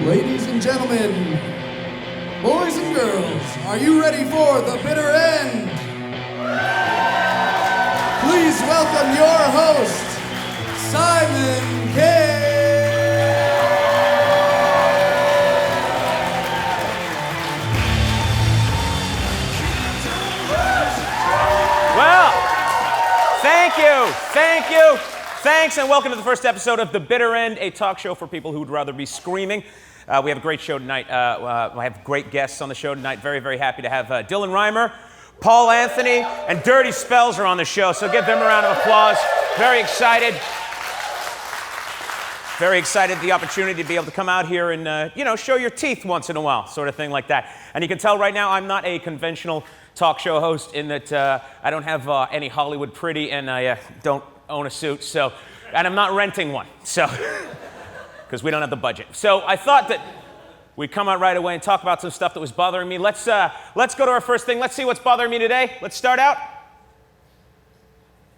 Ladies and gentlemen, boys and girls, are you ready for the bitter end? Please welcome your host, Simon K. Well, thanks, and welcome to the first episode of The Bitter End, a talk show for people who would rather be screaming. We have a great show tonight. I have great guests on the show tonight. Very, very happy to have Dylan Reimer, Paul Anthony, and Dirty Spells are on the show, so give them a round of applause. Very excited. Very excited the opportunity to be able to come out here and, show your teeth once in a while, sort of thing like that. And you can tell right now I'm not a conventional talk show host in that I don't have any Hollywood pretty and I don't own a suit, and I'm not renting one, because we don't have the budget. So I thought that we'd come out right away and talk about some stuff that was bothering me. Let's go to our first thing. Let's see what's bothering me today. Let's start out.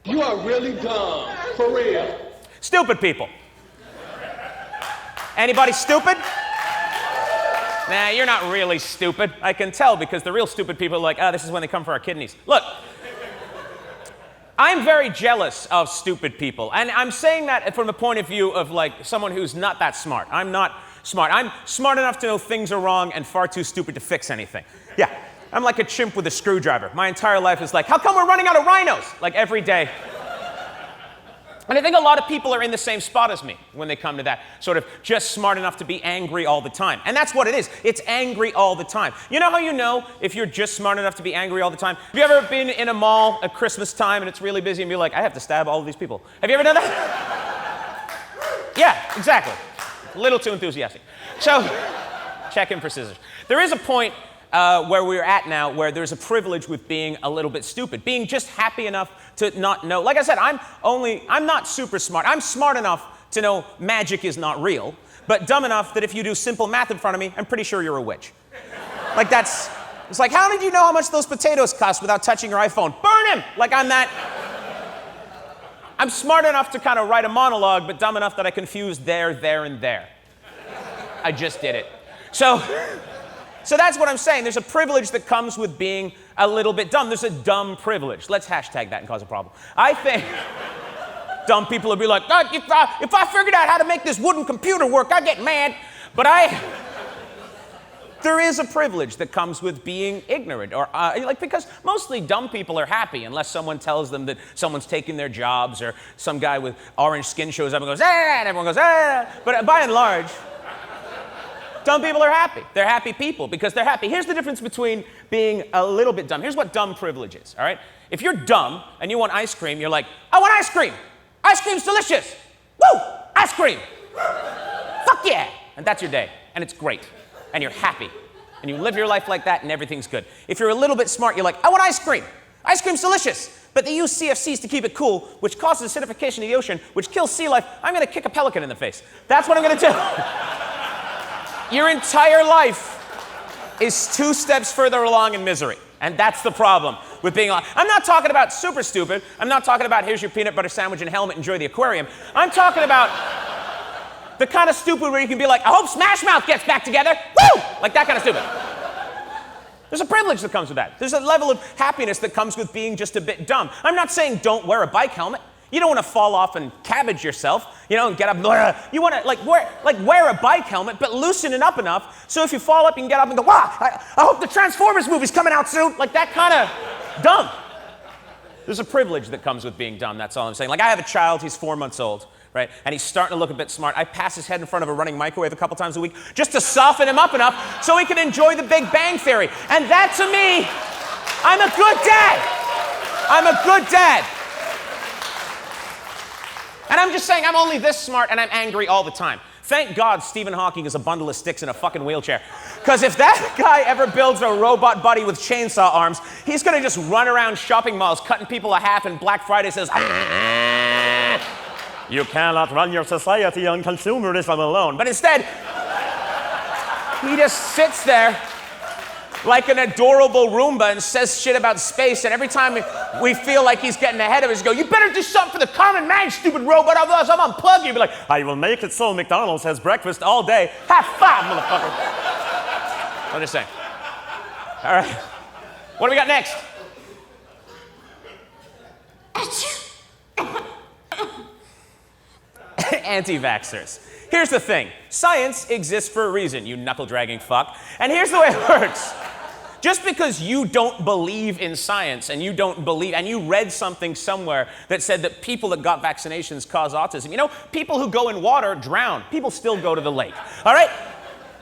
You are really dumb, for real. Stupid people. Anybody stupid? Nah, you're not really stupid. I can tell because the real stupid people are like, this is when they come for our kidneys. Look, I'm very jealous of stupid people. And I'm saying that from the point of view of like someone who's not that smart. I'm not smart. I'm smart enough to know things are wrong and far too stupid to fix anything. Yeah, I'm like a chimp with a screwdriver. My entire life is like, how come we're running out of rhinos? Like every day. And I think a lot of people are in the same spot as me when they come to that, sort of just smart enough to be angry all the time. And that's what it is. It's angry all the time. You know how you know if you're just smart enough to be angry all the time? Have you ever been in a mall at Christmas time and it's really busy and be like, I have to stab all of these people? Have you ever done that? Yeah, exactly. A little too enthusiastic. So, check in for scissors. There is a point where we're at now where there's a privilege with being a little bit stupid, being just happy enough to not know. Like I said, I'm not super smart. I'm smart enough to know magic is not real, but dumb enough that if you do simple math in front of me, I'm pretty sure you're a witch. Like it's like, how did you know how much those potatoes cost without touching your iPhone? Burn him! Like I'm smart enough to kind of write a monologue, but dumb enough that I confused there, and there. I just did it. So that's what I'm saying. There's a privilege that comes with being a little bit dumb. There's a dumb privilege. Let's hashtag that and cause a problem. I think dumb people will be like, if I figured out how to make this wooden computer work, I'd get mad. But there is a privilege that comes with being ignorant, or because mostly dumb people are happy unless someone tells them that someone's taking their jobs, or some guy with orange skin shows up and goes, and everyone goes, But by and large, dumb people are happy. They're happy people because they're happy. Here's the difference between being a little bit dumb. Here's what dumb privilege is, all right? If you're dumb and you want ice cream, you're like, I want ice cream. Ice cream's delicious. Woo! Ice cream. Fuck yeah! And that's your day. And it's great. And you're happy. And you live your life like that and everything's good. If you're a little bit smart, you're like, I want ice cream. Ice cream's delicious. But they use CFCs to keep it cool, which causes acidification of the ocean, which kills sea life. I'm going to kick a pelican in the face. That's what I'm going to do. Your entire life is 2 steps further along in misery. And that's the problem with being alive. I'm not talking about super stupid. I'm not talking about here's your peanut butter sandwich and helmet, enjoy the aquarium. I'm talking about the kind of stupid where you can be like, I hope Smash Mouth gets back together. Woo! Like that kind of stupid. There's a privilege that comes with that. There's a level of happiness that comes with being just a bit dumb. I'm not saying don't wear a bike helmet. You don't want to fall off and cabbage yourself, and get up. You want to wear a bike helmet, but loosen it up enough so if you fall up, you can get up and go, wow, I hope the Transformers movie's coming out soon. Like that kind of dumb. There's a privilege that comes with being dumb, that's all I'm saying. Like I have a child, he's 4 months old, right? And he's starting to look a bit smart. I pass his head in front of a running microwave a couple times a week just to soften him up enough so he can enjoy the Big Bang Theory. And that to me, I'm a good dad. I'm a good dad. And I'm just saying, I'm only this smart and I'm angry all the time. Thank God Stephen Hawking is a bundle of sticks in a fucking wheelchair. Because if that guy ever builds a robot buddy with chainsaw arms, he's going to just run around shopping malls cutting people a half, and Black Friday says, you cannot run your society on consumerism alone. But instead, he just sits there like an adorable Roomba and says shit about space, and every time we feel like he's getting ahead of us, go, you better do something for the common man, stupid robot, otherwise I'm unplug you. Be like, I will make it so McDonald's has breakfast all day. Have fun, motherfucker. I'm just saying. All right. What do we got next? Anti-vaxxers. Here's the thing. Science exists for a reason, you knuckle-dragging fuck. And here's the way it works. Just because you don't believe in science and you read something somewhere that said that people that got vaccinations cause autism. You know, people who go in water drown. People still go to the lake. All right?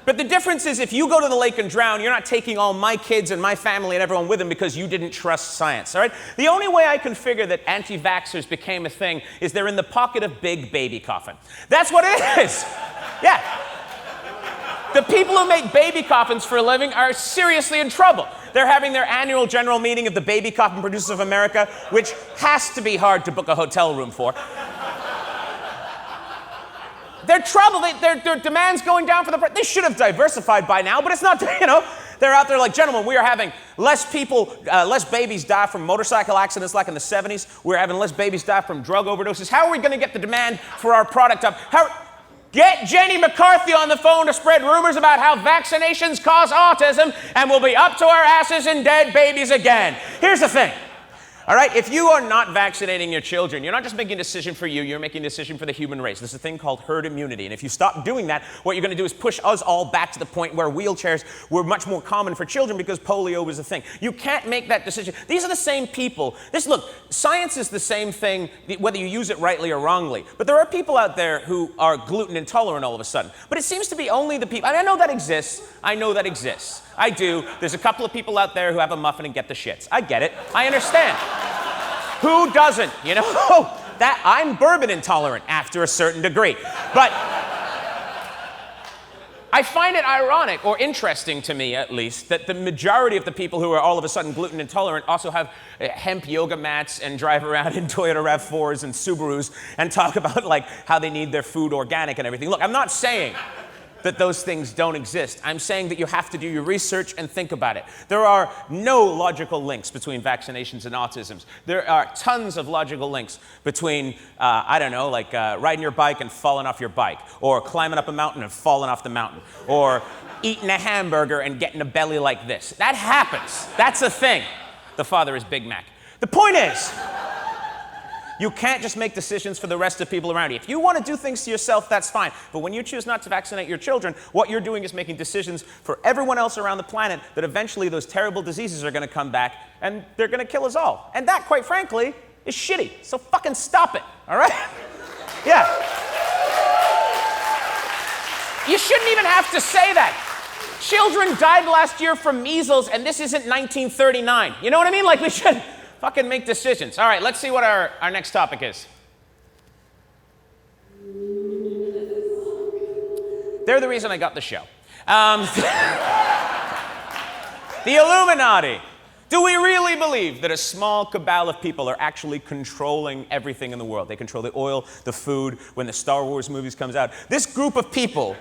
But the difference is if you go to the lake and drown, you're not taking all my kids and my family and everyone with them because you didn't trust science, all right? The only way I can figure that anti-vaxxers became a thing is they're in the pocket of Big Baby Coffin. That's what it is. Yeah. The people who make baby coffins for a living are seriously in trouble. They're having their annual general meeting of the Baby Coffin Producers of America, which has to be hard to book a hotel room for. They're trouble. Their demand's going down for the price. They should have diversified by now, but it's not, you know. They're out there like, gentlemen, we are having less babies die from motorcycle accidents like in the 70s. We're having less babies die from drug overdoses. How are we going to get the demand for our product up? Get Jenny McCarthy on the phone to spread rumors about how vaccinations cause autism, and we'll be up to our asses in dead babies again. Here's the thing. All right, if you are not vaccinating your children, you're not just making a decision for you, you're making a decision for the human race. There's a thing called herd immunity, and if you stop doing that, what you're going to do is push us all back to the point where wheelchairs were much more common for children because polio was a thing. You can't make that decision. These are the same people. Look, science is the same thing, whether you use it rightly or wrongly, but there are people out there who are gluten intolerant all of a sudden. But it seems to be only the people, and I know that exists. I do. There's a couple of people out there who have a muffin and get the shits. I get it. I understand. Who doesn't? You know, that I'm bourbon intolerant after a certain degree. But I find it ironic, or interesting to me at least, that the majority of the people who are all of a sudden gluten intolerant also have hemp yoga mats and drive around in Toyota RAV4s and Subarus and talk about like how they need their food organic and everything. Look, I'm not saying that those things don't exist. I'm saying that you have to do your research and think about it. There are no logical links between vaccinations and autism. There are tons of logical links between, riding your bike and falling off your bike, or climbing up a mountain and falling off the mountain, or eating a hamburger and getting a belly like this. That happens. That's a thing. The father is Big Mac. The point is, you can't just make decisions for the rest of people around you. If you want to do things to yourself, that's fine. But when you choose not to vaccinate your children, what you're doing is making decisions for everyone else around the planet that eventually those terrible diseases are going to come back and they're going to kill us all. And that, quite frankly, is shitty. So fucking stop it, all right? Yeah. You shouldn't even have to say that. Children died last year from measles, and this isn't 1939. You know what I mean? Like, we should fucking make decisions. All right, let's see what our next topic is. They're the reason I got the show. The Illuminati. Do we really believe that a small cabal of people are actually controlling everything in the world? They control the oil, the food, when the Star Wars movies comes out. This group of people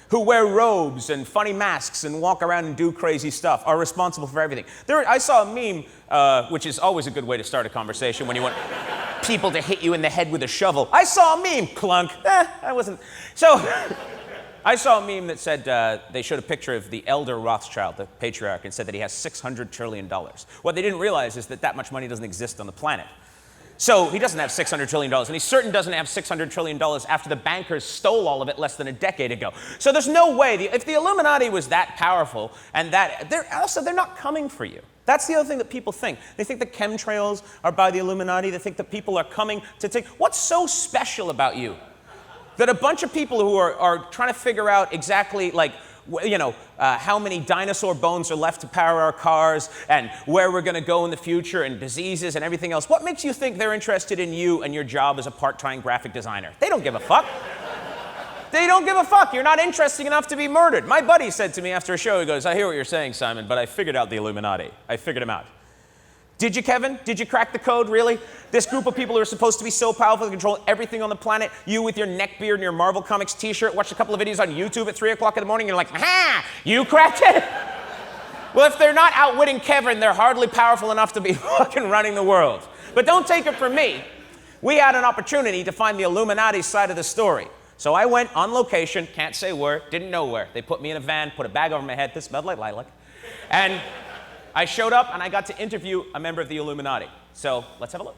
who wear robes and funny masks and walk around and do crazy stuff are responsible for everything. I saw a meme, which is always a good way to start a conversation when you want people to hit you in the head with a shovel. I saw a meme, clunk. I wasn't. So I saw a meme that said they showed a picture of the elder Rothschild, the patriarch, and said that he has $600 trillion. What they didn't realize is that much money doesn't exist on the planet. So he doesn't have $600 trillion, and he certainly doesn't have $600 trillion after the bankers stole all of it less than a decade ago. So there's no way, if the Illuminati was that powerful, and they're not coming for you. That's the other thing that people think. They think the chemtrails are by the Illuminati. They think that people are coming to take, what's so special about you? That a bunch of people who are trying to figure out exactly, like, how many dinosaur bones are left to power our cars and where we're going to go in the future and diseases and everything else. What makes you think they're interested in you and your job as a part-time graphic designer? They don't give a fuck. They don't give a fuck. You're not interesting enough to be murdered. My buddy said to me after a show, he goes, I hear what you're saying, Simon, but I figured out the Illuminati. I figured them out. Did you, Kevin? Did you crack the code, really? This group of people who are supposed to be so powerful to control everything on the planet, you with your neckbeard and your Marvel Comics t-shirt, watched a couple of videos on YouTube at 3 o'clock in the morning, and you're like, ha! You cracked it? Well, if they're not outwitting Kevin, they're hardly powerful enough to be fucking running the world. But don't take it from me. We had an opportunity to find the Illuminati side of the story. So I went on location, can't say where, didn't know where. They put me in a van, put a bag over my head that smelled like lilac. And I showed up and I got to interview a member of the Illuminati. So let's have a look.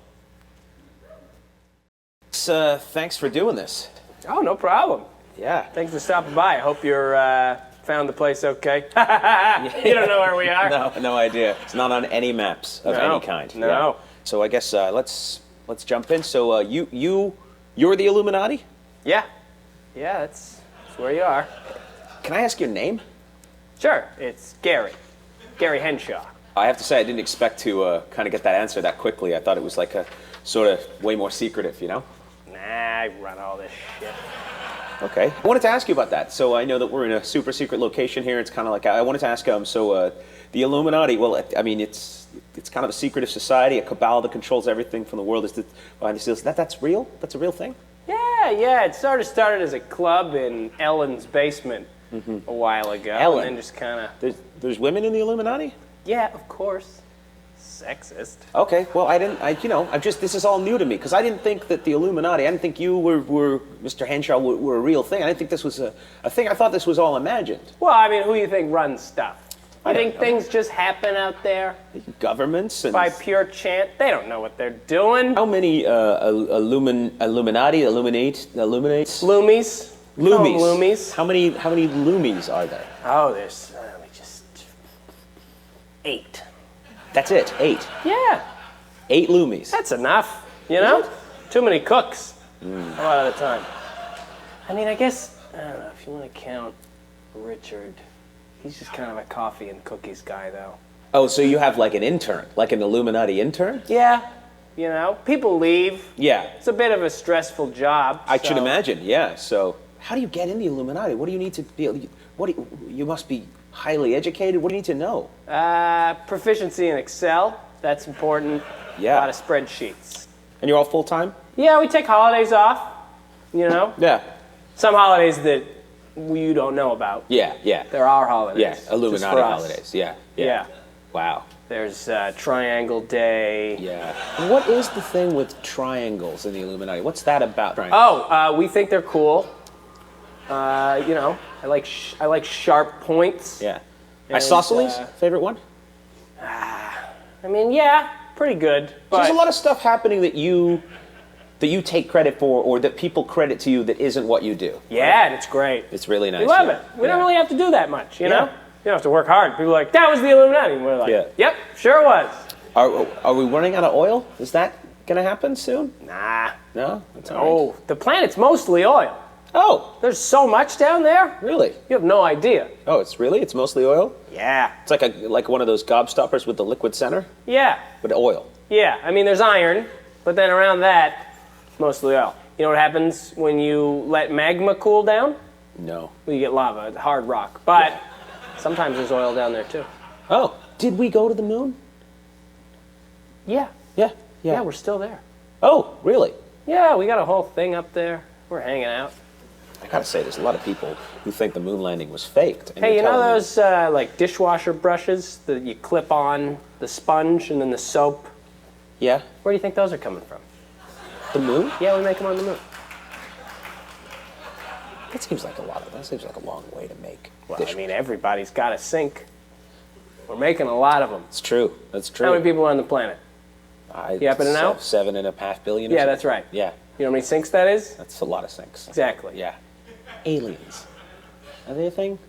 Thanks for doing this. Oh, no problem. Yeah. Thanks for stopping by. I hope you're found the place okay. You don't know where we are? No idea. It's not on any maps of any kind. No. Yeah. So I guess let's jump in. So you're the Illuminati? Yeah. Yeah, that's where you are. Can I ask your name? Sure. It's Gary. Gary Henshaw. I have to say I didn't expect to kind of get that answer that quickly. I thought it was like a sort of way more secretive, you know? Nah, I run all this shit. Okay. I wanted to ask you about that. So I know that we're in a super secret location here. It's kind of like, I wanted to ask, the Illuminati, well, I mean, it's kind of a secretive society, a cabal that controls everything from the world is behind the scenes. That's real? That's a real thing? Yeah. It sort of started as a club in Ellen's basement a while ago. Ellen? And then just kind of... There's women in the Illuminati? Yeah, of course. Sexist. Okay, well, this is all new to me, because I didn't think that the Illuminati, I didn't think you were Mr. Henshaw, were a real thing. I didn't think this was a thing. I thought this was all imagined. Well, I mean, who do you think runs stuff? I You don't think know. things just happen out there Governments and... by pure chance? They don't know what they're doing. How many Illuminates? Loomies. Call 'em Loomies. Loomies. How many Loomies are there? Oh, there's just 8. That's it, 8. Yeah, 8 Loomies. that's enough. You know? Too many cooks a lot of the time. I mean, I guess, I don't know, if you want to count Richard, he's just kind of a coffee and cookies guy, though. Oh, so you have like an intern, like an Illuminati intern? Yeah, you know, people leave. Yeah. It's a bit of a stressful job. I should imagine, yeah. So how do you get in the Illuminati? What do you need to be, you must be highly educated. What do you need to know? Proficiency in Excel, that's important. Yeah. A lot of spreadsheets. And you're all full-time? Yeah, we take holidays off, you know? Yeah. Some holidays that you don't know about. Yeah. They're our holidays. Yeah, just Illuminati for us. holidays. Yeah. Yeah. Wow. There's Triangle Day. Yeah. And what is the thing with triangles in the Illuminati? What's that about? We think they're cool. You know, I like sharp points. Yeah. And, Isosceles, favorite one? I mean, yeah, pretty good. But There's a lot of stuff happening that you take credit for, or that people credit to you that isn't what you do. yeah, and it's great. It's really nice. We love yeah. it. We don't Yeah. really have to do that much, you know? Yeah. You don't have to work hard. People are like, that was the Illuminati. And we're like, Yeah. yep, sure was. Are we running out of oil? Is that gonna happen soon? Nah. No? That's all right. Oh, the planet's mostly oil. Oh, There's so much down there. really? You have no idea. Oh, it's mostly oil? Yeah. It's like one of those gobstoppers with the liquid center, Yeah. but oil. Yeah. I mean, there's iron, but then around that, mostly oil. You know what happens when you let magma cool down? No. Well, you get lava, hard rock. But sometimes there's oil down there too. Oh, did we go to the moon? Yeah. Yeah. Yeah, we're still there. Oh, really? Yeah, we got a whole thing up there. We're hanging out. I gotta say, there's a lot of people who think the moon landing was faked. and Hey, you're you know telling me- those like dishwasher brushes that you clip on the sponge and then the soap? Yeah. Where do you think those are coming from? The moon? Yeah, we make them on the moon. That seems like a long way to make. Well, I mean, everybody's got a sink. We're making a lot of them. It's true. That's true. How many people are on the planet? You happen to know? 7.5 billion. or Yeah, something. that's right. Yeah, You know how many sinks that is? that's a lot of sinks. Exactly. Yeah. Aliens. Are they a thing?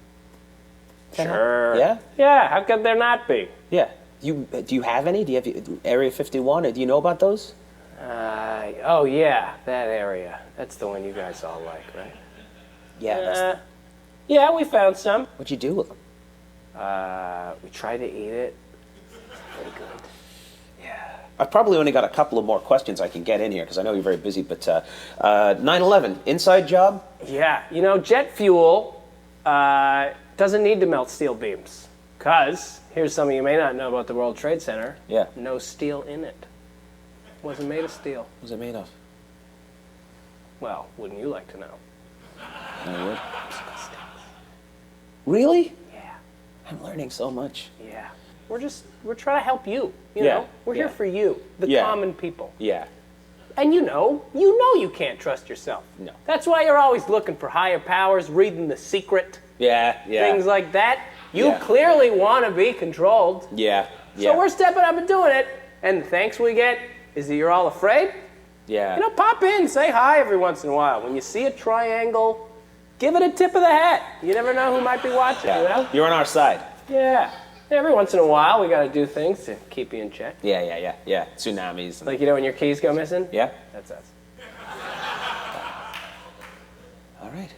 Sure. Yeah? Yeah, how could there not be? Yeah. Do you have any? Do you have Area 51? Or do you know about those? Oh, yeah, that area. That's the one you guys all like, right? Yeah. Yeah, we found some. What'd you do with them? We tried to eat it. Pretty good. I've probably only got a couple of more questions I can get in here because I know you're very busy. But 9/11 inside job? Yeah, you know, jet fuel doesn't need to melt steel beams. Because, here's something you may not know about the World Trade Center. Yeah. No steel in it. Wasn't made of steel. What was it made of? Well, wouldn't you like to know? No, wood. Really? Yeah. I'm learning so much. Yeah. We're trying to help you. You Yeah, know? We're here yeah. for you, the Yeah. common people. Yeah. And you know you can't trust yourself. No. That's why you're always looking for higher powers, reading The Secret, Yeah. things like that. You Yeah. clearly want to be controlled. Yeah. So we're stepping up and doing it. And the thanks we get is that you're all afraid. Yeah. You know, pop in, say hi every once in a while. When you see a triangle, give it a tip of the hat. You never know who might be watching, you know? You're on our side. Yeah. Every once in a while, we got to do things to keep you in check. Yeah. Tsunamis. Like, you know when your keys go missing? Yeah. That's us. All right.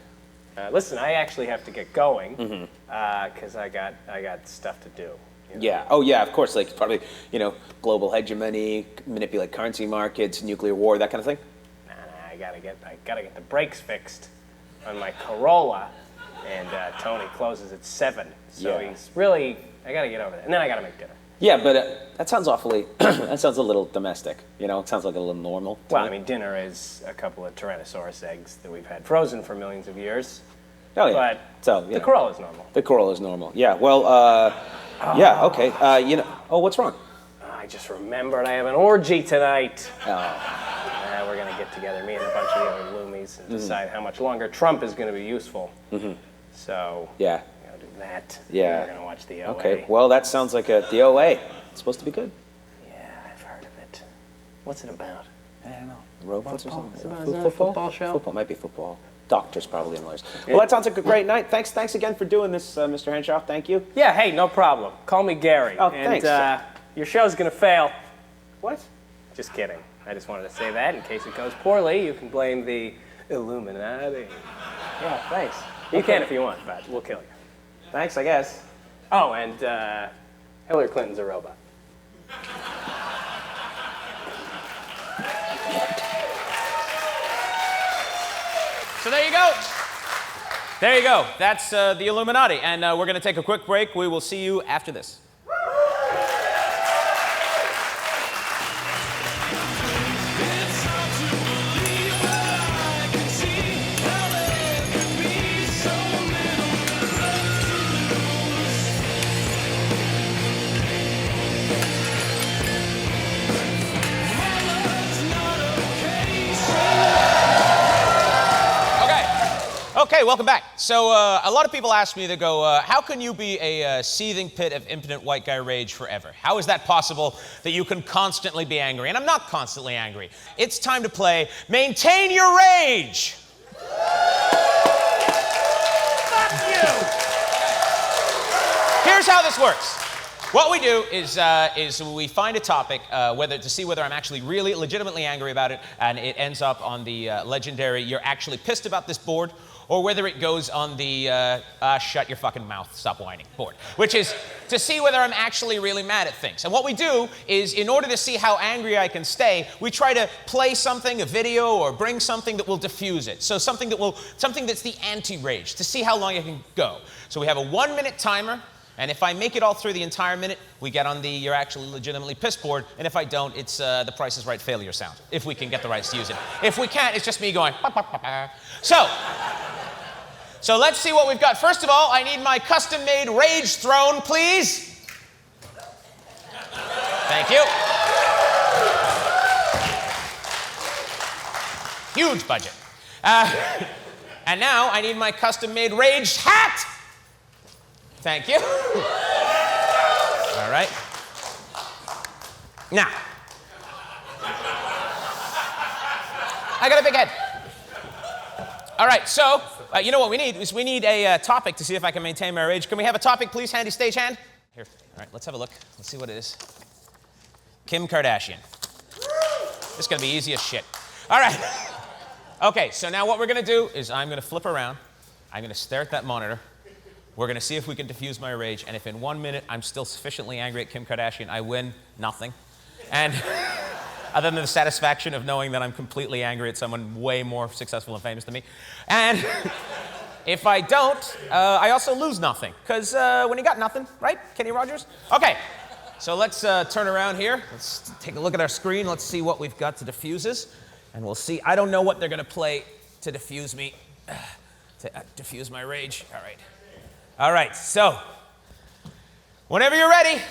Listen, I actually have to get going because I got stuff to do. You know? Yeah. Oh, yeah. Of course. Like probably, global hegemony, manipulate currency markets, nuclear war, that kind of thing. Nah, I gotta get the brakes fixed on my Corolla, and Tony closes at 7, so Yeah. he's really. I gotta get over there, and then I gotta make dinner. Yeah, but that sounds awfully. That sounds a little domestic. It sounds like a little normal. to Well, me. I mean, dinner is a couple of Tyrannosaurus eggs that we've had frozen for millions of years. Oh yeah. But So the Corolla is normal. The Corolla is normal. Yeah. Well. Yeah. Okay. Oh, what's wrong? I just remembered I have an orgy tonight. Oh. We're gonna get together, me and a bunch of the other loomies, and decide how much longer Trump is gonna be useful. So Yeah. we're gonna do that. Yeah. We're gonna watch the OA. Okay. Well, that sounds like the OA. It's supposed to be good. Yeah, I've heard of it. What's it about? I don't know. Robots or something? It's about- is it a football show? Football might be football. Doctors probably and lawyers. Well, that sounds like a great night. Thanks again for doing this, Mr. Henshaw. Thank you. Yeah, hey, no problem. Call me Gary. Oh, and, thanks. Your show's gonna fail. What? Just kidding. I just wanted to say that in case it goes poorly. You can blame the Illuminati. Yeah. Thanks. You can if you want, but we'll kill you. Thanks, I guess. Oh, and Hillary Clinton's a robot. So there you go. There you go. That's the Illuminati. And we're going to take a quick break. We will see you after this. Okay, welcome back. So a lot of people ask me, they go, how can you be a seething pit of impotent white guy rage forever? How is that possible that you can constantly be angry? And I'm not constantly angry. It's time to play Maintain Your Rage. Fuck you! Here's how this works. What we do is we find a topic, to see whether I'm actually really legitimately angry about it, and it ends up on the legendary "you're actually pissed about this" board, or whether it goes on the "shut your fucking mouth, stop whining" board, which is to see whether I'm actually really mad at things. And what we do is, in order to see how angry I can stay, we try to play something, a video, or bring something that will diffuse it. So something that's the anti-rage, to see how long it can go. So we have a 1-minute timer. And if I make it all through the entire minute, we get on the "you're actually legitimately pissed" board. And if I don't, it's the Price is Right failure sound, if we can get the rights to use it. If we can't, it's just me going, bah, bah, bah, bah. So let's see what we've got. First of all, I need my custom-made rage throne, please. Thank you. Huge budget. And now I need my custom-made rage hat. Thank you. All right. Now, I got a big head. All right, so you know what we need is we need a topic to see if I can maintain my rage. Can we have a topic, please, handy stagehand? Here. All right, let's have a look. Let's see what it is. Kim Kardashian. This is going to be easy as shit. All right. Okay, so now what we're going to do is I'm going to flip around. I'm going to stare at that monitor. We're going to see if we can diffuse my rage, and if in 1 minute I'm still sufficiently angry at Kim Kardashian, I win nothing. And other than the satisfaction of knowing that I'm completely angry at someone way more successful and famous than me. And if I don't, I also lose nothing. Because when you got nothing, right, Kenny Rogers? Okay, so let's turn around here. Let's take a look at our screen. Let's see what we've got to diffuse us. And we'll see. I don't know what they're going to play to diffuse me, to diffuse my rage. All right. All right, so Whenever you're ready.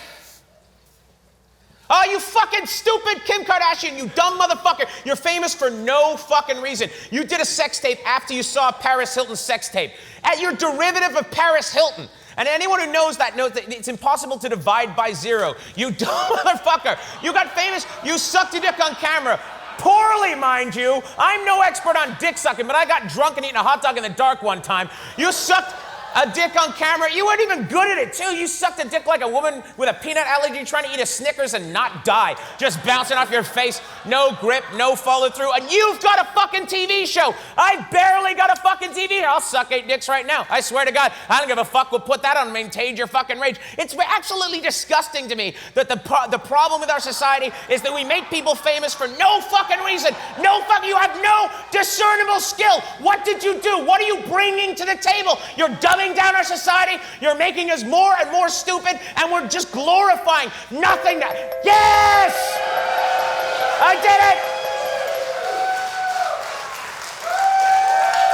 Oh, you fucking stupid Kim Kardashian, you dumb motherfucker. You're famous for no fucking reason. You did a sex tape after you saw Paris Hilton's sex tape. You're derivative of Paris Hilton. And anyone who knows that it's impossible to divide by zero. You dumb motherfucker. You got famous, you sucked a dick on camera. Poorly, mind you. I'm no expert on dick sucking, but I got drunk and eating a hot dog in the dark one time. You sucked a dick on camera. You weren't even good at it, too. You sucked a dick like a woman with a peanut allergy trying to eat a Snickers and not die. Just bouncing off your face. No grip, no follow through. And you've got a fucking TV show. I barely got a fucking TV. I'll suck 8 dicks right now. I swear to God, I don't give a fuck. We'll put that on Maintain Your Fucking Rage. It's absolutely disgusting to me that the problem with our society is that we make people famous for no fucking reason. You have no discernible skill. What did you do? What are you bringing to the table? You're dumbing down our society. You're making us more and more stupid, and we're just glorifying nothing. Yes! I did it!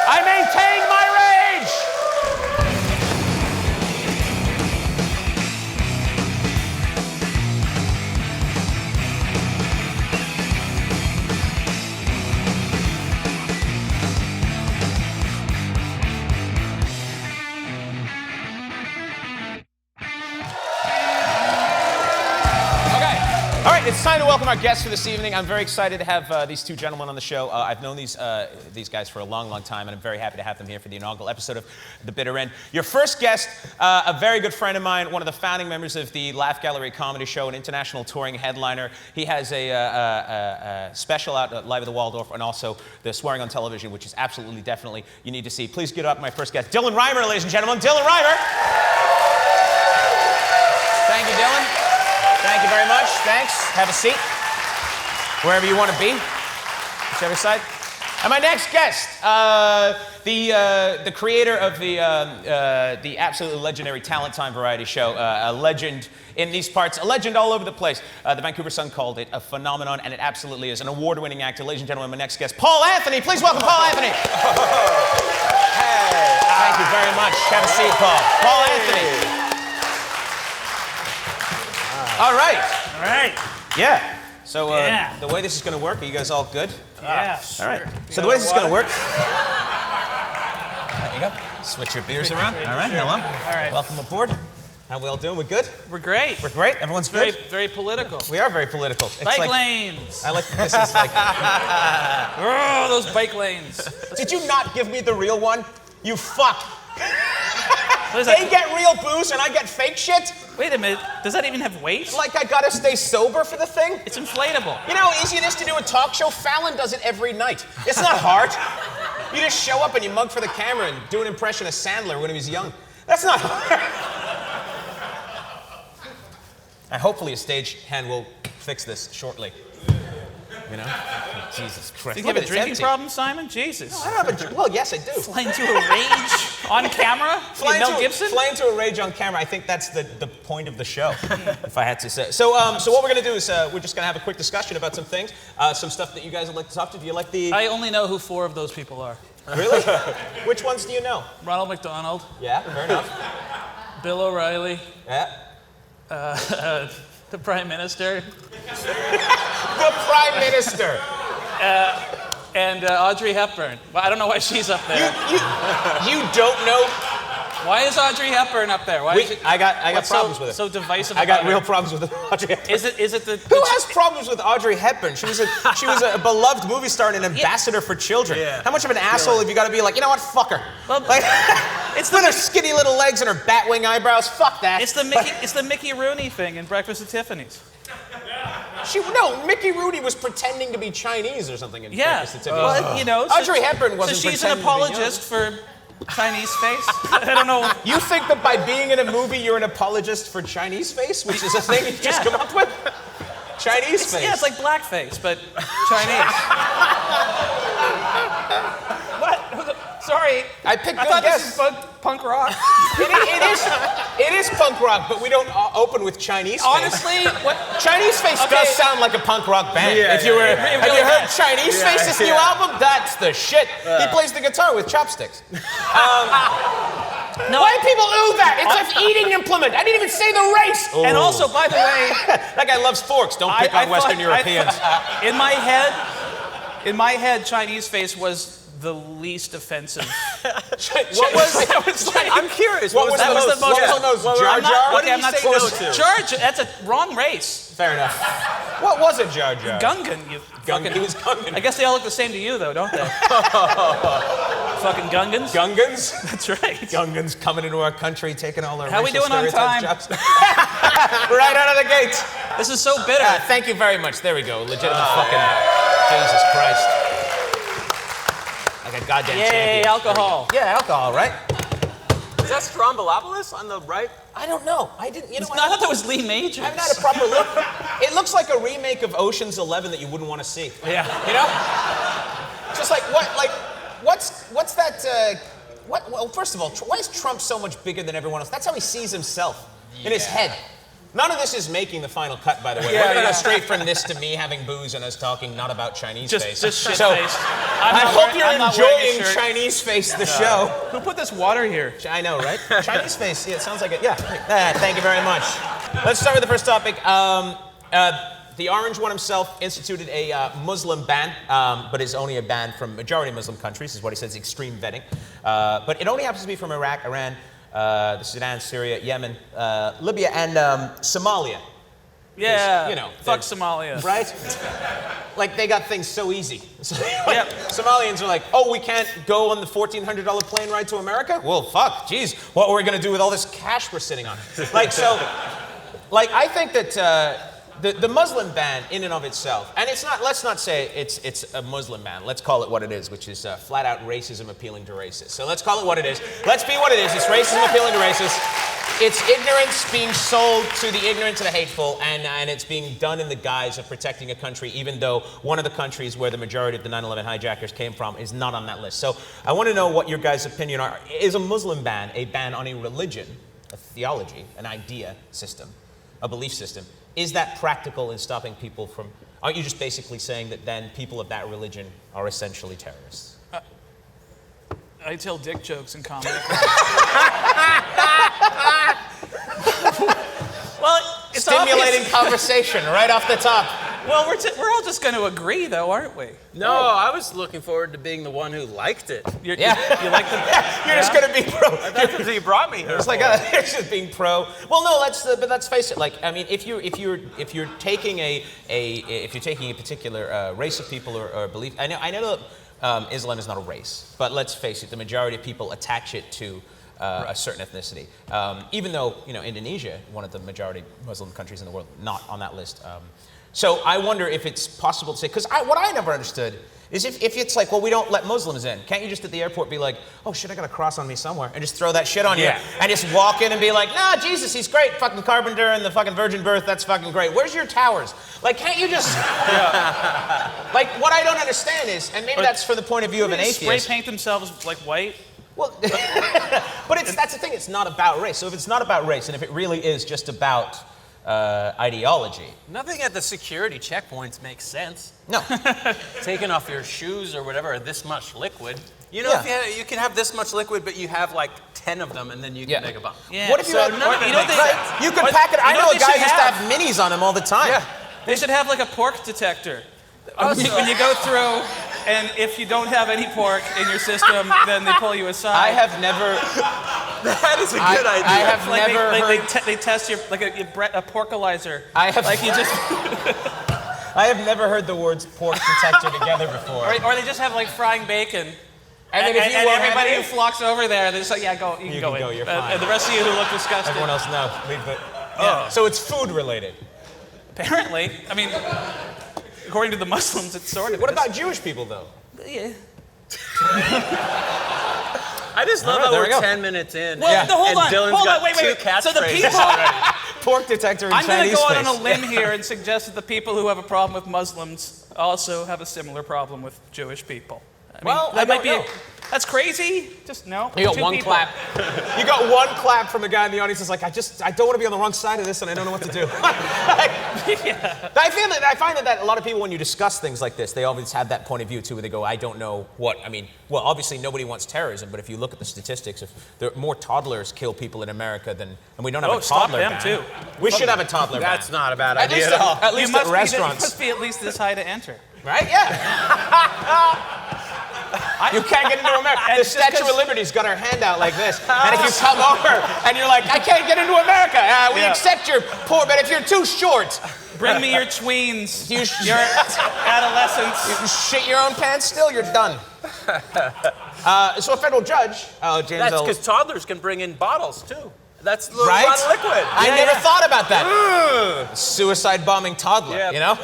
I maintained my rage! All right, it's time to welcome our guests for this evening. I'm very excited to have these two gentlemen on the show. I've known these guys for a long, long time, and I'm very happy to have them here for the inaugural episode of The Bitter End. Your first guest, a very good friend of mine, one of the founding members of the Laugh Gallery Comedy Show, an international touring headliner. He has a special out at Live at the Waldorf, and also the Swearing on Television, which is absolutely, definitely, you need to see. Please get up my first guest, Dylan Reimer, ladies and gentlemen. Dylan Reimer. Thank you, Dylan. Thank you very much. Thanks. Have a seat. Wherever you want to be. Whichever side. And my next guest, the creator of the absolutely legendary Talent Time variety show, a legend in these parts, a legend all over the place. The Vancouver Sun called it a phenomenon, and it absolutely is. An award-winning actor. Ladies and gentlemen, my next guest, Paul Anthony. Please welcome Paul Anthony. Hey. Thank you very much. Have a seat, Paul. Paul Anthony. All right. Yeah. So the way this is going to work, are you guys all good? Yeah. All right. So the way this is going to work. There you go. Switch your beers around. All right. Hello. All right. Welcome aboard. How we all doing? We're good? We're great. We're great? Everyone's good? Very political. We are very political. It's Bike like, lanes. I like this is like. Oh, those bike lanes. Did you not give me the real one? You fuck. They get real booze and I get fake shit? Wait a minute. Does that even have weight? Like I gotta stay sober for the thing? It's inflatable. You know how easy it is to do a talk show? Fallon does it every night. It's not hard. You just show up and you mug for the camera and do an impression of Sandler when he was young. That's not hard. And hopefully a stagehand will fix this shortly. You know? Jesus Christ. Do you have a drinking problem, Simon? Jesus. I don't have a... Well, yes, I do. Flying to a rage on camera? Mel Gibson? Flying to a rage on camera, I think that's the point of the show, if I had to say. So what we're going to do is we're just going to have a quick discussion about some things, some stuff that you guys would like to talk to. Do you like the... I only know who 4 of those people are. Really? Which ones do you know? Ronald McDonald. Yeah, fair enough. Bill O'Reilly. Yeah. The Prime Minister. The Prime Minister. And Audrey Hepburn. Well, I don't know why she's up there. You don't know? Why is Audrey Hepburn up there? I got problems with it. So divisive. I got real problems with Audrey Hepburn. Is it the? Who has problems with Audrey Hepburn? She was a beloved movie star and an ambassador for children. Yeah. How much of an asshole have you got to be like? You know what? Fuck her. Well, like, it's with her skinny little legs and her batwing eyebrows. Fuck that. It's the Mickey Rooney thing in Breakfast at Tiffany's. Mickey Rooney was pretending to be Chinese or something in Breakfast at Tiffany's. Well, you know, Audrey Hepburn wasn't. So she's an apologist for Chinese face? I don't know. You think that by being in a movie you're an apologist for Chinese face, which is a thing you just come up with? Chinese face. Yeah, it's like blackface, but Chinese. What? Sorry. I picked good thought guess. This is punk rock. It is punk rock, but we don't open with Chinese face. Honestly, what? Chinese face does sound like a punk rock band. Yeah, have you heard Chinese face, this new album? That's the shit. He plays the guitar with chopsticks. No. Why do people ooh that? It's an eating implement. I didn't even say the race. And also, by the way, that guy loves forks. Don't pick on Western Europeans. In my head, Chinese face was the least offensive. What was I'm curious. What was the most? Jar Jar? What did you say no to? Jar Jar. That's a wrong race. Fair enough. What was it, Jar Jar? Gungan. He was Gungan. I guess they all look the same to you, though, don't they? Fucking Gungans. Gungans? That's right. Gungans coming into our country, taking all our How we doing on time? Right out of the gate. This is so bitter. Thank you very much. There we go. Legitimate fucking Jesus Christ. Like a goddamn champion. Yay, alcohol. Yeah, alcohol, right? Is that Strombolopolis on the right? I don't know. I didn't. You know, I thought that was Lee Majors. I haven't had a proper look. It looks like a remake of Ocean's 11 that you wouldn't want to see. Yeah. You know? Just like what? Like what's that? Well, first of all, why is Trump so much bigger than everyone else? That's how he sees himself in his head. None of this is making the final cut, by the way. We're going to go straight from this to me having booze and us talking not about Chinese face. Just shit so, face. I hope you're enjoying Chinese face, the show. Who put this water here? I know, right? Chinese face. Yeah, it sounds like it. Yeah. Thank you very much. Let's start with the first topic. The Orange One himself instituted a Muslim ban, but it's only a ban from majority Muslim countries, is what he says, extreme vetting. But it only happens to be from Iraq, Iran, the Sudan, Syria, Yemen, Libya, and Somalia. Yeah, you know, fuck Somalia. Right? Like, they got things so easy. Like, Somalians are like, oh, we can't go on the $1,400 plane ride to America? Well, fuck, geez, what are we going to do with all this cash we're sitting on? Like, so, like, I think that the Muslim ban in and of itself, and it's not, let's not say it's a Muslim ban, let's call it what it is, which is flat out racism appealing to racists. So let's call it what it is. Let's be what it is. It's racism appealing to racists. It's ignorance being sold to the ignorant, to the hateful, and it's being done in the guise of protecting a country, even though one of the countries where the majority of the 9/11 hijackers came from is not on that list. So I want to know what your guys' opinion are. Is a Muslim ban a ban on a religion, a theology, an idea system, a belief system? Is that practical in stopping people from... Aren't you just basically saying that then people of that religion are essentially terrorists? I tell dick jokes in comedy. Well, it's stimulating conversation right off the top. Well, we're all just going to agree, though, aren't we? No, I was looking forward to being the one who liked it. You like the... You're just going to be pro. That's what you brought me here. It's like it's just being pro. Well, no, but let's face it. Like, I mean, if you're taking a particular race of people or belief, I know that Islam is not a race, but let's face it, the majority of people attach it to a certain ethnicity. Even though, you know, Indonesia, one of the majority Muslim countries in the world, not on that list. So I wonder if it's possible to say, because what I never understood is if it's like, well, we don't let Muslims in, can't you just at the airport be like, oh shit, I got a cross on me somewhere, and just throw that shit on you, and just walk in and be like, nah, Jesus, he's great, fucking carpenter and the fucking virgin birth, that's fucking great. Where's your towers? Like, can't you just, like, what I don't understand is, and maybe that's from the point of view of an atheist. Spray paint themselves like white? Well, but that's the thing, it's not about race. So if it's not about race, and if it really is just about ideology. Nothing at the security checkpoints makes sense. No. Taking off your shoes or whatever, or this much liquid. You know, if you can have this much liquid, but you have like 10 of them, and then you can make a bomb. Yeah. What if you had, you could pack it, I know a guy who used to have minis on him all the time. Yeah. They should have like a pork detector. When you go through, and if you don't have any pork in your system, then they pull you aside. I have never... That is a good idea. I have never heard... They test your, like a porkalyzer. I have... Like you just... I have never heard the words pork detector together before. Or they just have like frying bacon. And then and everybody who flocks over there, they're just like, yeah, go, you can go in. You're fine. And the rest of you who look disgusted. Everyone else, no. Leave it. Yeah. So it's food related. Apparently. I mean, according to the Muslims, it's sort of. What about Jewish people, though? Yeah. I just love how we're 10 minutes in. Well, hold on. Dylan's Hold got on. Wait. two So the catchphrases people. already. Pork detector and I'm going to Chinese go face. out on a limb here and suggest that the people who have a problem with Muslims also have a similar problem with Jewish people. I mean, Well, I don't know. That's crazy. Just no. You got Two one people. clap. You got one clap from a guy in the audience who's like, I don't want to be on the wrong side of this and I don't know what to do. I find that a lot of people, when you discuss things like this, they always have that point of view too, where they go, I don't know what, I mean, well, obviously nobody wants terrorism, but if you look at the statistics, if there are more toddlers kill people in America than, and we don't have a stop toddler them ban. too. We should have a toddler ban. That's not a bad At idea least at all. At least at You restaurants. must be at least this high to enter. Right? Yeah. You can't get into America. The Statue of Liberty's got her hand out like this. And if you come over and you're like, I can't get into America, we accept your poor, but if you're too short. Bring me your tweens. You Your adolescents. You shit your own pants still, you're done. So a federal judge, James That's L. because toddlers can bring in bottles too. That's a Right? lot of liquid. I never thought about that. Suicide bombing toddler, you know?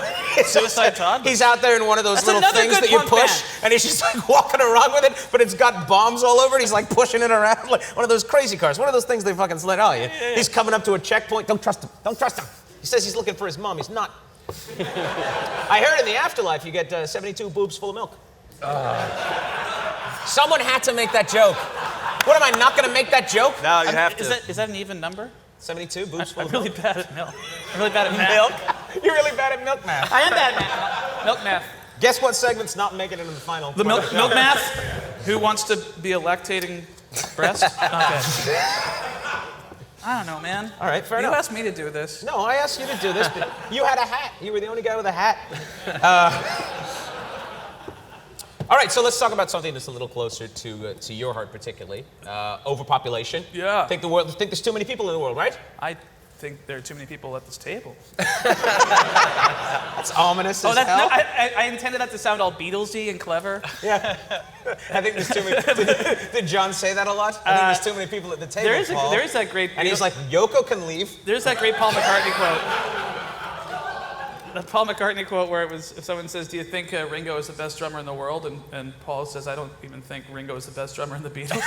Suicide toddler. He's out there in one of those That's little another things good that you punk push, band. and he's just like walking around with it, but it's got bombs all over it. He's like pushing it around like one of those crazy cars. One of those things they fucking slid. Oh, yeah. He's coming up to a checkpoint. Don't trust him. Don't trust him. He says he's looking for his mom. He's not. I heard in the afterlife you get 72 boobs full of milk. Someone had to make that joke. What, am I not going to make that joke? No, you have to. Is that an even number? 72 boobs full I'm of really milk. bad at milk. I'm really bad at math. Milk? You're really bad at milk math. I am bad at math. Milk math. Guess what segment's not making it into the final? The milk math? Who wants to be a lactating breast? Okay. I don't know, man. All right, fair You enough. asked me to do this. No, I asked you to do this, but you had a hat. You were the only guy with a hat. All right, so let's talk about something that's a little closer to your heart, particularly overpopulation. Yeah. Think there's too many people in the world, right? I think there are too many people at this table. That's ominous as No, hell. I intended that to sound all Beatlesy and clever. Yeah. I think there's too many. Did John say that a lot? I think there's too many people at the table. Paul. There is that great. And he's like, Yoko can leave. There's that great Paul McCartney quote. The Paul McCartney quote where it was, if someone says, do you think Ringo is the best drummer in the world? And Paul says, I don't even think Ringo is the best drummer in the Beatles.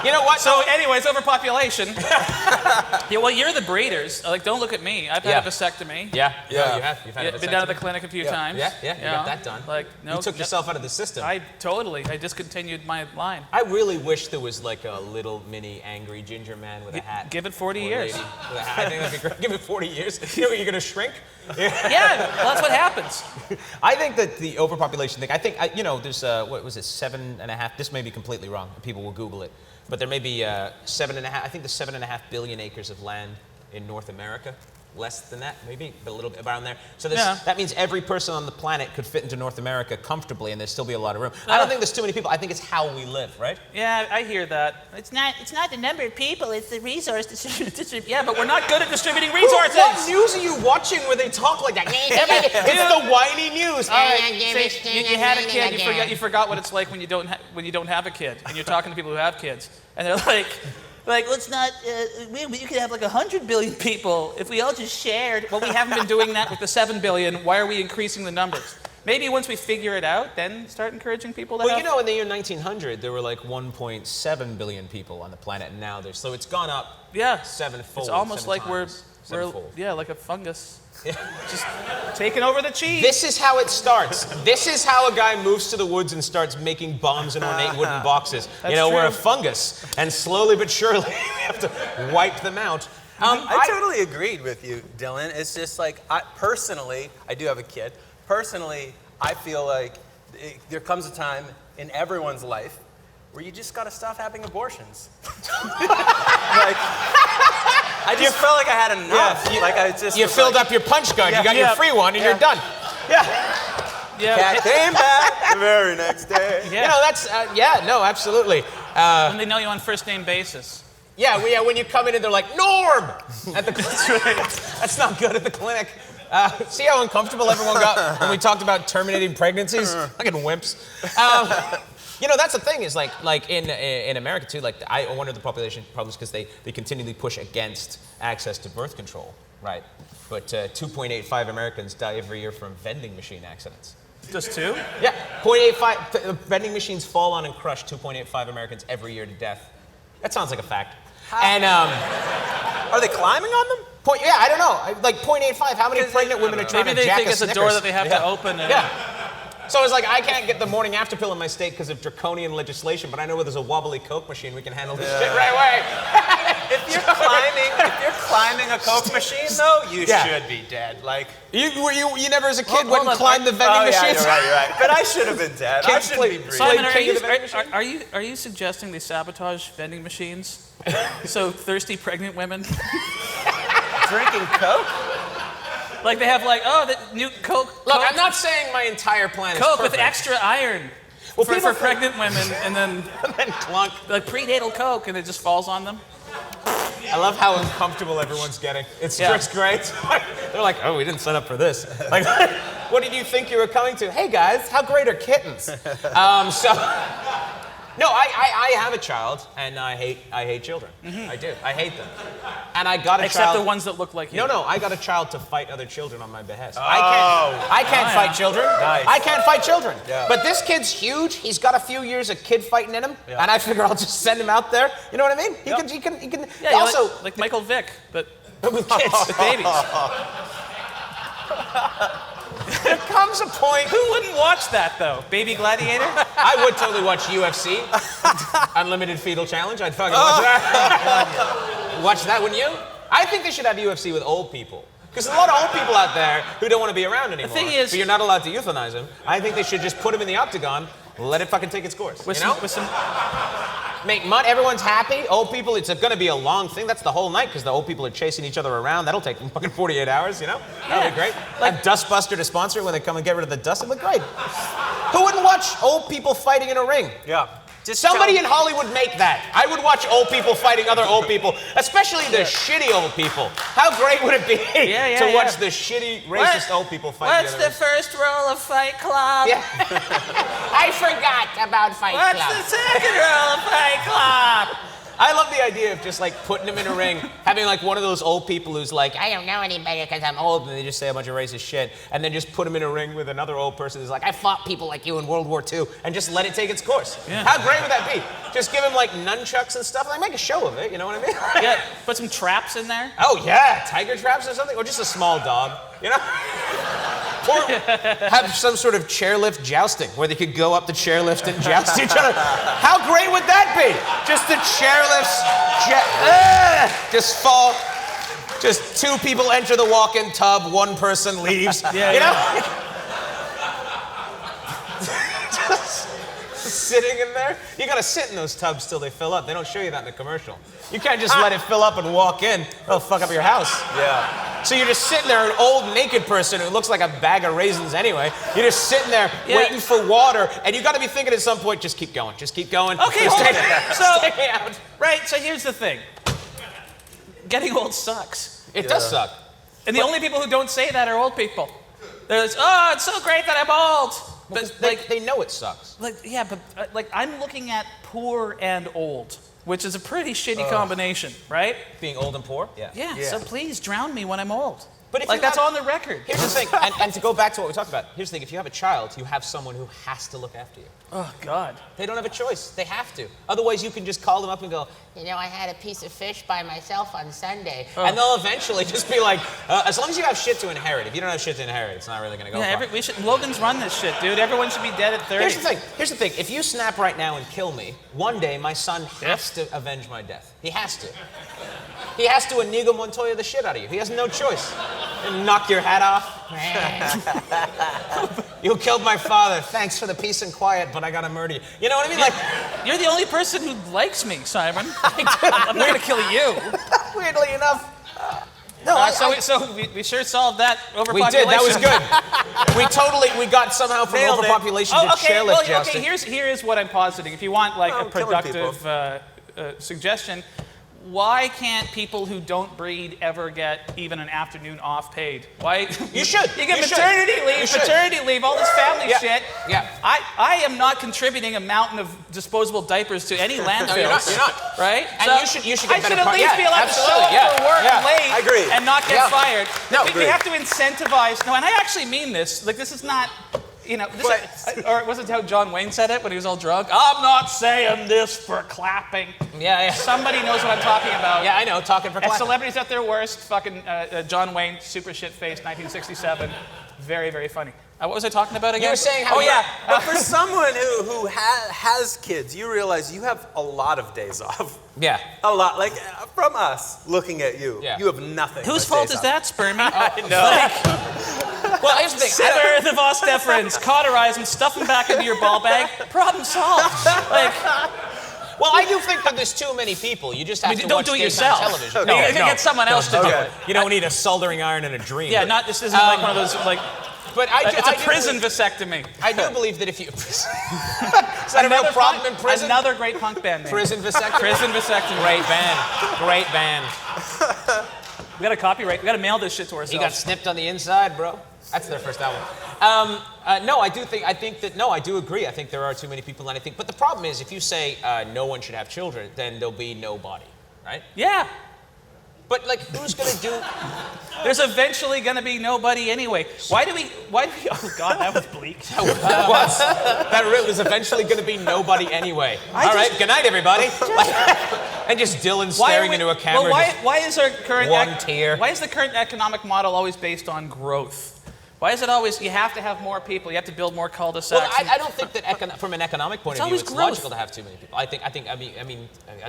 You know what? So anyways, overpopulation. Yeah, well, you're the breeders. Like, don't look at me. I've had a vasectomy. Yeah. No, you have. You've had a Been down to the vasectomy. clinic a few times. Yeah, you got that done. Like, no, You took yourself out of the system. I discontinued my line. I really wish there was like a little mini angry ginger man with a hat. Give it 40 Or years. lady with a hat. I think that'd be great. Give it 40 years. You know what, you're gonna shrink? Yeah, well, that's what happens. I think that the overpopulation thing, there's, what was it, 7.5, this may be completely wrong, people will Google it, but there may be 7.5, I think there's 7.5 billion acres of land in North America. Less than that, maybe, but a little bit around there. So that means every person on the planet could fit into North America comfortably, and there'd still be a lot of room. I don't think there's too many people. I think it's how we live, right? Yeah, I hear that. It's not the number of people, it's the resource distribution. Yeah, but we're not good at distributing resources. What news are you watching where they talk like that? It's the whiny news. All right, say, you had a kid, you forgot what it's like when you don't have a kid, and you're talking to people who have kids, and they're like, let's not, you could have like 100 billion people if we all just shared. Well, we haven't been doing that with the 7 billion. Why are we increasing the numbers? Maybe once we figure it out, then start encouraging people to Well, have... you know, in the year 1900, there were like 1.7 billion people on the planet, and now so it's gone up sevenfold. It's almost like we're like a fungus. Just taking over the cheese. This is how it starts. This is how a guy moves to the woods and starts making bombs in ornate wooden boxes. We're a fungus, and slowly but surely we have to wipe them out. I totally agreed with you, Dylan. It's just like, personally, I do have a kid. Personally, I feel like there comes a time in everyone's life where you just gotta stop having abortions. I just felt like I had enough. You filled up your punch card. You got your free one, and you're done. Cat came back the very next day. You know, that's absolutely. When they know you on first name basis. When you come in and they're like, Norm! At the clinic. That's not good at the clinic. See how uncomfortable everyone got when we talked about terminating pregnancies? Fucking wimps. That's the thing is like in America too, like I wonder the population problems because they continually push against access to birth control, right? But 2.85 Americans die every year from vending machine accidents. Just two? Yeah, 0.85, vending machines fall on and crush 2.85 Americans every year to death. That sounds like a fact. And are they climbing on them? I don't know. Like 0.85, how many pregnant women are trying Maybe to they jack think a it's a Snickers? door that they have to open. And So I was like, I can't get the morning after pill in my state because of draconian legislation, but I know where there's a wobbly Coke machine, we can handle this shit right away. If you're climbing a Coke machine, though, you should be dead. Like you never as a kid went and climbed the vending machine? You're right. But I should have been dead. I shouldn't be breathing. Simon, King are you suggesting they sabotage vending machines so thirsty pregnant women Drinking Coke? like they have like the new Coke? Look, Coke, I'm not saying my entire plan is Coke perfect. with extra iron for pregnant women, and then Clunk. like prenatal Coke, and it just falls on them. I love how uncomfortable everyone's getting. It's great. They're like, oh, we didn't sign up for this. Like, what did you think you were coming to? Hey guys, how great are kittens? No, I have a child, and I hate children. I do. I hate them. And I got a Except child. the ones that look like you. No, I got a child to fight other children on my behest. I can't fight children. Nice. I can't fight children. Yeah. But this kid's huge. He's got a few years of kid fighting in him, and I figure I'll just send him out there. You know what I mean? He can. Yeah, also, like Michael Vick, but with kids, with babies. there comes a point. Who wouldn't watch that though? Baby Gladiator? I would totally watch UFC, Unlimited Fetal Challenge. I'd fucking watch that. Watch that, wouldn't you? I think they should have UFC with old people. Because there's a lot of old people out there who don't want to be around anymore. The thing is, but you're not allowed to euthanize them. I think they should just put them in the octagon, let it fucking take its course. with You know? some Make mud, everyone's happy. Old people, it's going to be a long thing. That's the whole night because the old people are chasing each other around. That'll take them fucking 48 hours, you know? That'll be great. Like Dustbuster to sponsor it when they come and get rid of the dust. It'll be great. Who wouldn't watch old people fighting in a ring? Yeah. Somebody in Hollywood make that. I would watch old people fighting other old people, especially the shitty old people. How great would it be to watch the shitty, racist old people fight What's the first rule of Fight Club? Yeah. I forgot about Fight Club. What's the second rule of Fight Club? I love the idea of just like putting him in a ring, having like one of those old people who's like, I don't know any better because I'm old, and they just say a bunch of racist shit, and then just put him in a ring with another old person who's like, I fought people like you in World War II, and just let it take its course. Yeah. How great would that be? Just give him like nunchucks and stuff, and like make a show of it, you know what I mean? Yeah, put some traps in there. Oh yeah, tiger traps or something, or just a small dog, you know? Or have some sort of chairlift jousting where they could go up the chairlift and joust each other. How great would that be? Just the chairlifts, just fall. Just two people enter the walk-in tub, one person leaves. You know? Just sitting in there. You gotta sit in those tubs till they fill up. They don't show you that in the commercial. You can't just let it fill up and walk in. It'll fuck up your house. Yeah. So you're just sitting there, an old naked person who looks like a bag of raisins anyway. You're just sitting there waiting for water, and you got to be thinking at some point, just keep going, just keep going. Okay, just hold on. stay out. Right, so here's the thing. Getting old sucks. It does suck. And the only people who don't say that are old people. They're like, oh, it's so great that I'm old. But They know it sucks. like I'm looking at poor and old, which is a pretty shitty combination, right? Being old and poor? Yeah, so please drown me when I'm old. But if like you that's have- on the record. Here's the thing, and to go back to what we talked about, here's the thing, if you have a child, you have someone who has to look after you. Oh, God. They don't have a choice. They have to. Otherwise, you can just call them up and go, you know, I had a piece of fish by myself on Sunday. And they'll eventually just be like, as long as you have shit to inherit. If you don't have shit to inherit, it's not really going to go far. Logan's run this shit, dude. Everyone should be dead at 30. Here's the thing. If you snap right now and kill me, one day my son has to avenge my death. He has to. He has to Inigo Montoya the shit out of you. He has no choice. And knock your hat off. You killed my father. Thanks for the peace and quiet, but I gotta murder you. You know what I mean? Like, you're the only person who likes me, Simon. I'm not gonna kill you. Weirdly enough. So we sure solved that overpopulation. We did. That was good. we got somehow from Nailed it. overpopulation to chairlift jousting. Here is what I'm positing. If you want like a productive suggestion, why can't people who don't breed ever get even an afternoon off paid? Why? You should. You get You should. maternity leave, You should. paternity leave, all this family shit. Yeah. I am not contributing a mountain of disposable diapers to any landfills. No, you're not. Right? And you should get better I should at least be allowed to show up for work late I agree. and not get fired. No, we have to incentivize. No, and I actually mean this. Like, this is not. You know, or was it how John Wayne said it when he was all drunk? I'm not saying this for clapping. Yeah. Somebody knows what I'm talking about. Yeah, I know. Talking for At clapping. celebrities at their worst, fucking John Wayne, super shit face, 1967. Very, very funny. What was I talking about again? You were saying how. Oh yeah. But for someone who has kids, you realize you have a lot of days off. Yeah. A lot. Like, from us looking at you, Yeah. you have nothing. Whose but fault days is off. that, Spermy? Well, here's the thing. Sever the vas deferens, cauterize him, stuff him back into your ball bag. Problem solved. Like, Well, I do think that there's too many people. You just have to don't watch do it daytime yourself. television. You can get someone else to do it. You don't need a soldering iron and a dream. Yeah, this isn't like one of those like. But It's a prison vasectomy. I do believe that if you. Is that a real problem in prison? Another great punk band name. Prison vasectomy. Prison vasectomy. Great band. Great band. We got to copyright. We got to mail this shit to ourselves. He got snipped on the inside, bro. That's their first album. No, I do agree. I think there are too many people, and I think. But the problem is, if you say no one should have children, then there'll be nobody, right? Yeah. But like, who's gonna do? There's eventually going to be nobody anyway. Why do we? Oh God, that was bleak. That really was eventually gonna be nobody anyway. All right, good night, everybody. And just Dylan staring into a camera. Well, why is our current one tear. Why is the current economic model always based on growth? Why is it always you have to have more people? You have to build more cul-de-sacs. Well, I don't think that from an economic point of view, it's growth. logical to have too many people. I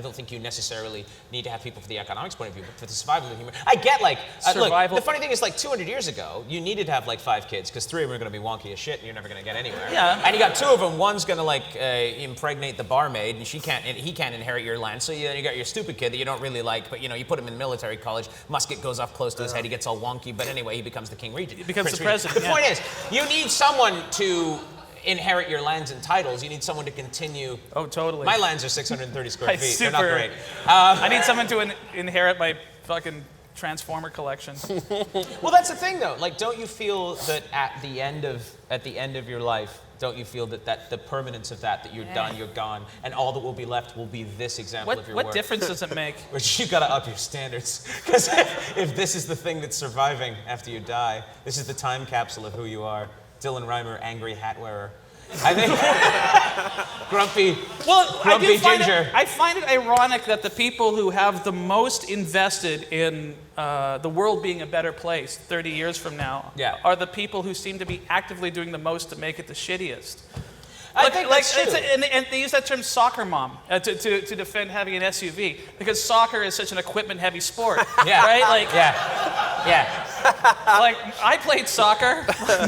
don't think you necessarily need to have people for the economics point of view, but for the survival of the human. I get like Survival. Look, the funny thing is, like 200 years ago, you needed to have like 5 kids because 3 of them are going to be wonky as shit, and you're never going to get anywhere. Yeah. And you got 2 of them. One's going to like impregnate the barmaid, and he can't inherit your land. So then you got your stupid kid that you don't really like, but you put him in military college. Musket goes up close to his head. He gets all wonky, but anyway, he becomes the king regent. He becomes Prince the Regent. president. The point is, you need someone to inherit your lands and titles. You need someone to continue. Oh, totally. My lands are 630 square feet. They're not Super. great. I need someone to inherit my fucking Transformer collection. Well, that's the thing, though. Like, don't you feel that at the end of your life, don't you feel that the permanence of that you're done, you're gone, and all that will be left will be this example of your work? What difference does it make? Which you gotta up your standards, because if this is the thing that's surviving after you die, this is the time capsule of who you are. Dylan Reimer, angry hat wearer. I think grumpy ginger. I find it ironic that the people who have the most invested in the world being a better place 30 years from now are the people who seem to be actively doing the most to make it the shittiest. I think that's true. And they use that term soccer mom to defend having an SUV because soccer is such an equipment-heavy sport. Yeah. Right? Like, Yeah. like, I played soccer.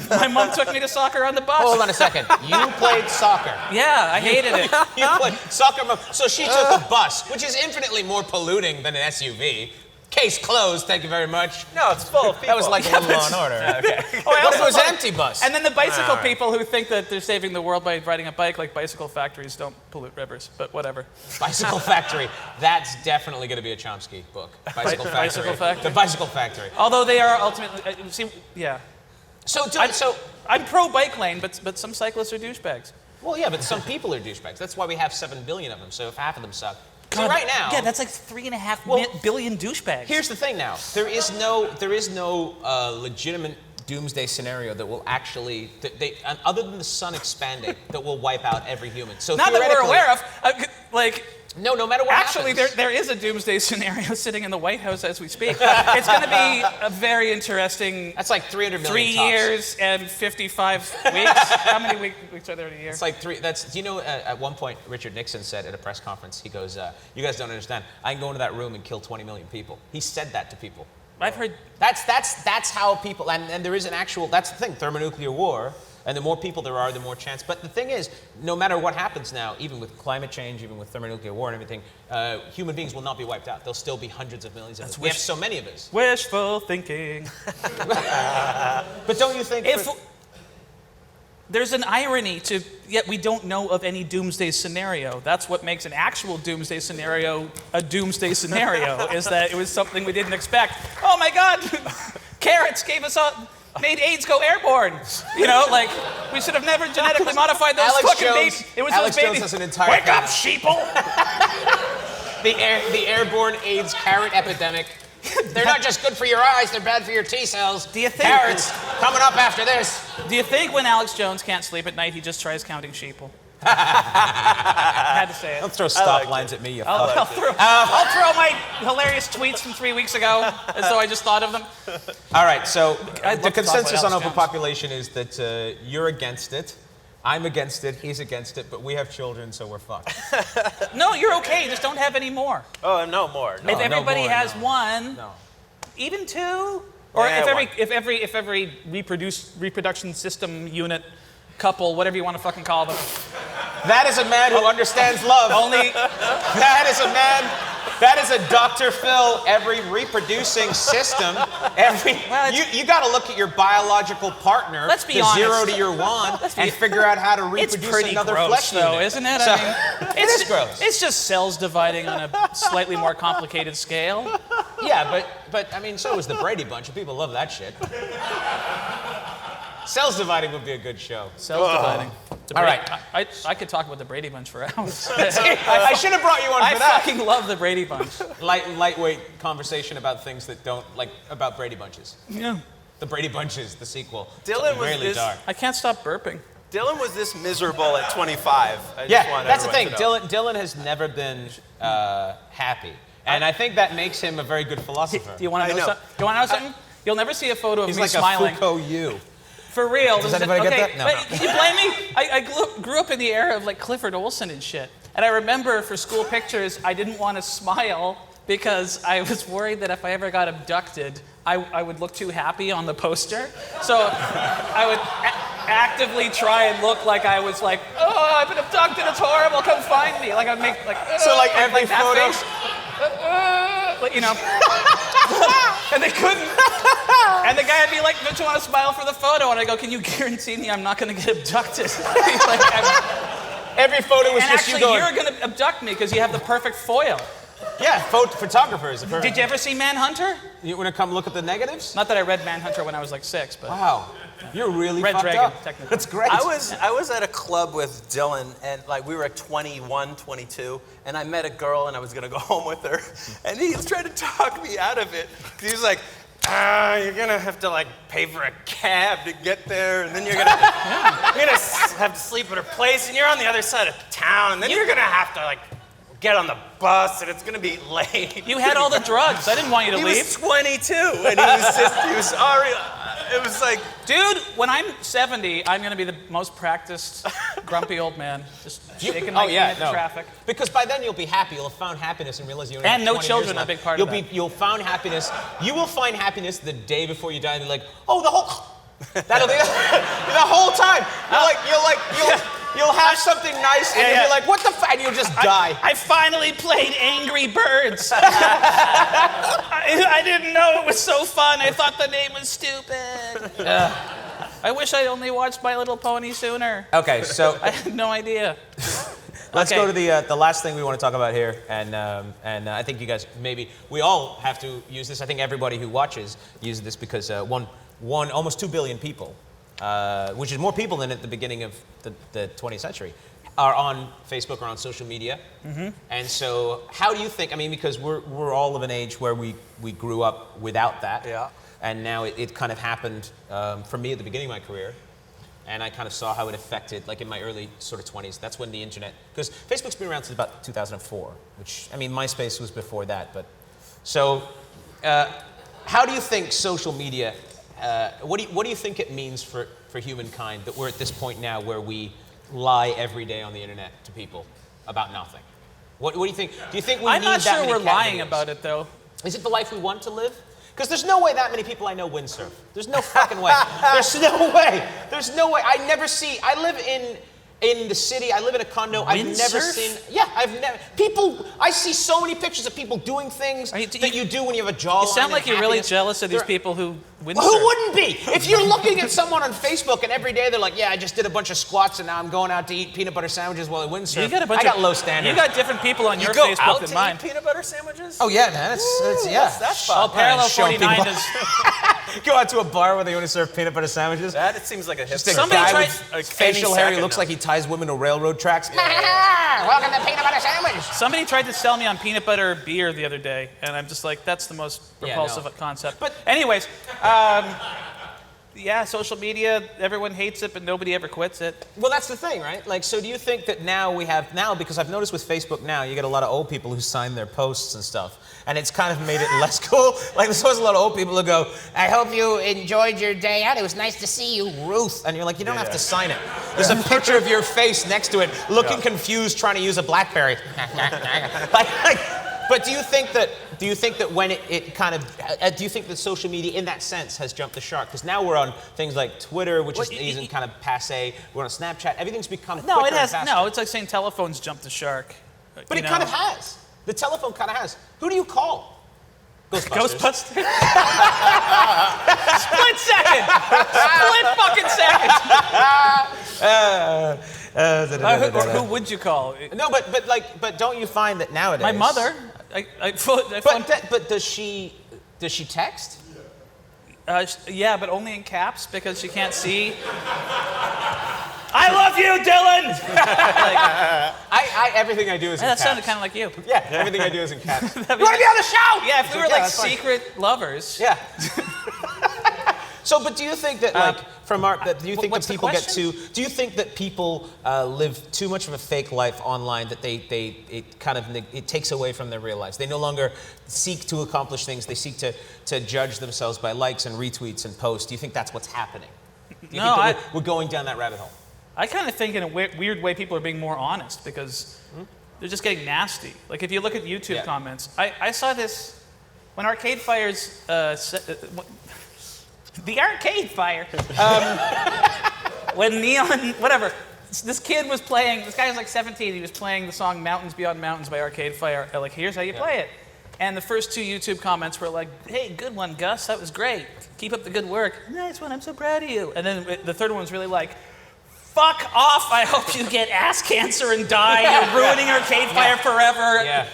My mom took me to soccer on the bus. Hold on a second. You played soccer. Yeah, I hated it. You played soccer. So she took a bus, which is infinitely more polluting than an SUV. Case closed, thank you very much. No, it's full of people. That was like a little Law and Order. Okay. What if it was an empty bus? And then the bicycle people who think that they're saving the world by riding a bike, like bicycle factories don't pollute rivers, but whatever. Bicycle Factory. That's definitely going to be a Chomsky book. Bicycle Factory. Bicycle Factory. The Bicycle Factory. Although they are ultimately, So I'm pro bike lane, but some cyclists are douchebags. Well, yeah, but some people are douchebags. That's why we have 7 billion of them. So if half of them suck. God, See, right now. Yeah, that's like 3.5 billion douchebags. Here's the thing now. There is no legitimate doomsday scenario that will actually, other than the sun expanding, that will wipe out every human. So not that we're aware of. No matter what Actually, happens. there is a doomsday scenario sitting in the White House as we speak. It's going to be a very interesting. That's like 300 million 3 tops. years and 55 weeks. How many weeks are there in a year? It's like 3. Do you know? At one point, Richard Nixon said at a press conference, he goes, "You guys don't understand. I can go into that room and kill 20 million people." He said that to people. I've heard. That's how people. And there is an actual. That's the thing. Thermonuclear war. And the more people there are, the more chance. But the thing is, no matter what happens now, even with climate change, even with thermonuclear war and everything, human beings will not be wiped out. There'll still be hundreds of millions of us. We have so many of us. Wishful thinking. But don't you think... There's an irony to, yet we don't know of any doomsday scenario. That's what makes an actual doomsday scenario a doomsday scenario, is that it was something we didn't expect. Oh my God, carrots made AIDS go airborne. We should have never genetically modified those babies. It was Alex those Jones babies. has an entire... Wake up, sheeple! The airborne AIDS carrot epidemic. They're not just good for your eyes, they're bad for your T cells. Do you think... Carrots coming up after this. Do you think when Alex Jones can't sleep at night, he just tries counting sheeple? I had to say it. Don't throw stop lines at me, you I'll throw my hilarious tweets from 3 weeks ago as though I just thought of them. All right, so I'd the love to talk consensus about on Alex Jones. overpopulation is that you're against it, I'm against it, he's against it, but we have children, so we're fucked. No, you're okay. Just don't have any more. Oh, no more. No. If everybody more, has no. one, No. even two, or Yeah, if every reproduction system unit, couple, whatever you want to fucking call them. That is a man who understands love. Only That is a Dr. Phil, every reproducing system, you got to look at your biological partner, Let's be the honest. 0 to your 1, and figure out how to it's reproduce pretty another gross, flesh though, unit. isn't it? So, I mean, it is gross. It's just cells dividing on a slightly more complicated scale. Yeah, but I mean, so is the Brady Bunch, and people love that shit. Cells Dividing would be a good show. Cells dividing. All right. I could talk about the Brady Bunch for hours. I should have brought you on I for that. fucking love the Brady Bunch. Lightweight conversation about things that don't, like, about Brady Bunches. Yeah. The Brady Bunches, the sequel. Dylan was really this- dark. I can't stop burping. Dylan was this miserable at 25. Yeah, that's the thing. Dylan has never been happy. And I think that makes him a very good philosopher. Do you want to know something? You want to know something? You'll never see a photo of He's me like smiling. a Foucault you. For real. Does anybody get that? No. But can you blame me? I grew up in the era of like Clifford Olson and shit. And I remember for school pictures, I didn't want to smile because I was worried that if I ever got abducted, I would look too happy on the poster. So I would actively try and look like I was like, oh, I've been abducted, it's horrible, come find me. Like I'd make like, So like every that photo. face. Like, you know. And they couldn't. And the guy would be like, don't you want to smile for the photo? And I go, can you guarantee me I'm not going to get abducted? He's like, Every photo was and just actually, you going. you're going to abduct me because you have the perfect foil. Yeah, photographers. Did you ever see Manhunter? You want to come look at the negatives? Not that I read Manhunter when I was like 6, but Wow, you're really Red fucked Dragon, up. technically. That's great. I was at a club with Dylan, and like we were at 21, 22, and I met a girl, and I was gonna go home with her, and he was trying to talk me out of it. He was like, you're gonna have to like pay for a cab to get there, and then you're gonna have to sleep at her place, and you're on the other side of town, and then you're gonna have to like get on the bus, and it's gonna be late. you had all the drugs. I didn't want you to He leave. was 22, and he was already. It was like, Dude, when I'm 70, I'm going to be the most practiced grumpy old man. Just shaking my knee at the traffic. Because by then you'll be happy. You'll have found happiness and realize you only And have no 20 children, years a left. big part of that. You'll find happiness. You will find happiness the day before you die and be like, oh, the whole. That'll be the whole time. You'll have something nice and you'll be like, what the fuck? And you'll just die. I finally played Angry Birds. I didn't know it was so fun. I thought the name was stupid. I wish I only watched My Little Pony sooner. Okay, so I had no idea. let's Okay. go to the last thing we want to talk about here, and I think you guys we all have to use this. I think everybody who watches uses this because almost 2 billion people, which is more people than at the beginning of the 20th century, are on Facebook or on social media. Mm-hmm. And so, how do you think? I mean, because we're all of an age where we grew up without that. Yeah. And now it kind of happened for me at the beginning of my career. And I kind of saw how it affected, like in my early sort of 20s. That's when the internet, because Facebook's been around since about 2004, which, I mean, MySpace was before that. But so, how do you think social media, what do you think it means for humankind that we're at this point now where we lie every day on the internet to people about nothing? What do you think? Do you think we I'm need not that sure many we're cat lying videos? about it, though. Is it the life we want to live? Because there's no way that many people I know windsurf. There's no fucking way. There's no way. There's no way. I never see. I live in the city. I live in a condo. I've never Windsurf? seen. Yeah, I've never. People. I see so many pictures of people doing things that you do when you have a jawline. You sound like and you're really happiness. jealous of these They're- people who windsurf. Well, who wouldn't be? If you're looking at someone on Facebook and every day they're like, yeah, I just did a bunch of squats and now I'm going out to eat peanut butter sandwiches while I windsurf. You got a bunch I got of, low standards. You got different people on you your go Facebook out than to mine. eat peanut butter sandwiches? Oh yeah, man. That's fun. Oh, Parallel show 49 people. is. Go out to a bar where they only serve peanut butter sandwiches. That it seems like a Just hipster. a Somebody guy tried- with Like facial any hair. He second looks now. like he ties women to railroad tracks. Welcome to peanut butter sandwich. Somebody tried to sell me on peanut butter beer the other day, and I'm just like, that's the most repulsive concept. But- anyways, Yeah, social media, everyone hates it, but nobody ever quits it. Well, that's the thing, right? Like, so do you think that because I've noticed with Facebook now, you get a lot of old people who sign their posts and stuff, and it's kind of made it less cool. Like, there's always a lot of old people who go, I hope you enjoyed your day out. It was nice to see you, Ruth. And you're like, you don't have to sign it. There's a picture of your face next to it, looking confused, trying to use a BlackBerry. But do you think that when it kind of, do you think that social media in that sense has jumped the shark? Because now we're on things like Twitter, which isn't kind of passe. We're on Snapchat. Everything's become quicker No, it has. and faster. No, it's like saying telephones jumped the shark. But it kind of has. The telephone kind of has. Who do you call? Ghostbusters. Split second. Split fucking second. Or who would you call? No, but don't you find that nowadays? My mother. But does she text? Yeah, but only in caps because she can't see. I love you, Dylan. Everything I do is in That caps. sounded kind of like you. Yeah, everything I do is in caps. You want to be be on the show? Yeah, if we were like secret lovers. Yeah. So, but do you think that, like, do you think what's that the people get question? do you think that people live too much of a fake life online, that it takes away from their real lives? They no longer seek to accomplish things. They seek to judge themselves by likes and retweets and posts. Do you think that's what's happening? Do you think that we're going down that rabbit hole? I kind of think in a weird way people are being more honest because they're just getting nasty. Like if you look at YouTube comments, I saw this when Arcade Fire's the Arcade Fire when Neon whatever this kid was playing. This guy was like 17. He was playing the song "Mountains Beyond Mountains" by Arcade Fire. Like here's how you play it. And the first two YouTube comments were like, "Hey, good one, Gus. That was great. Keep up the good work. Nice one. I'm so proud of you." And then the third one was really like, "Fuck off. I hope you get ass cancer and die. You're ruining Arcade Fire forever." Yeah.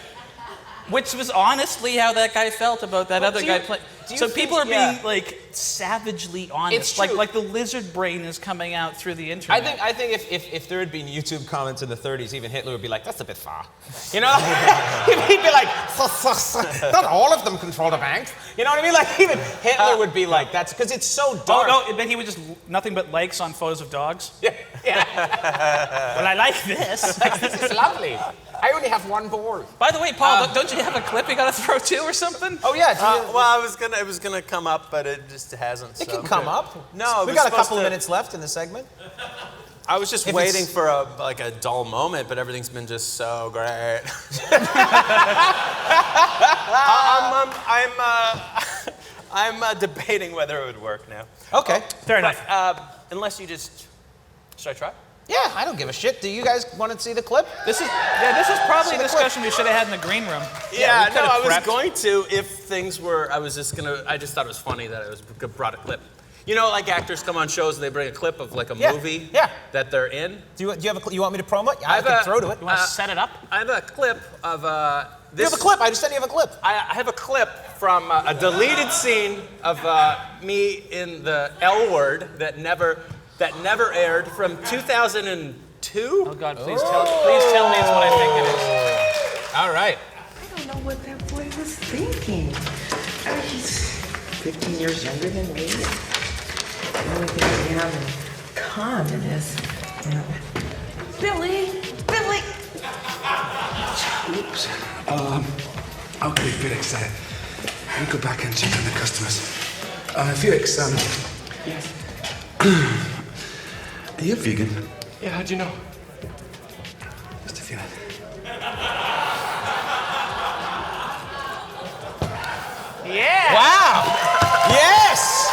Which was honestly how that guy felt about that other guy playing. So people are being like savagely honest. It's true. Like the lizard brain is coming out through the internet. I think if there had been YouTube comments in the 30s, even Hitler would be like, that's a bit far. You know? He'd be like, not all of them control the bank. You know what I mean? Like even Hitler would be like, that's because it's so dark. Oh no, but he would just nothing but likes on photos of dogs. Yeah. Well, I like this. This is lovely. I only have one ball. By the way, Paul, don't you have a clip you got to throw too or something? Oh yeah. Well, it was gonna come up, but it just hasn't. It can come up. No, we got a couple of minutes left in the segment. I was just waiting for a dull moment, but everything's been just so great. I'm debating whether it would work now. Okay. Fair enough. Unless you just, should I try? Yeah, I don't give a shit. Do you guys want to see the clip? This is probably a discussion we should have had in the green room. Yeah, we no, could've I was prepped. going to if things were. I just thought it was funny that I brought a clip. You know, like actors come on shows and they bring a clip of like a movie that they're in. Do you have you want me to promo it? I can throw to it. You want to set it up? I have a clip of this. You have a clip. I just said you have a clip. I have a clip from a deleted scene of me in the L Word that never aired from 2002. Oh God, please tell me it's what I think it is. All right. I don't know what that boy was thinking. I mean, he's 15 years younger than me. The only thing we have in common is, you know, Billy! Oops. Okay, Felix, let me go back and check on the customers. Felix, Yes. are you vegan? Yeah, how'd you know? Just a feeling. Yeah. Wow. Yes.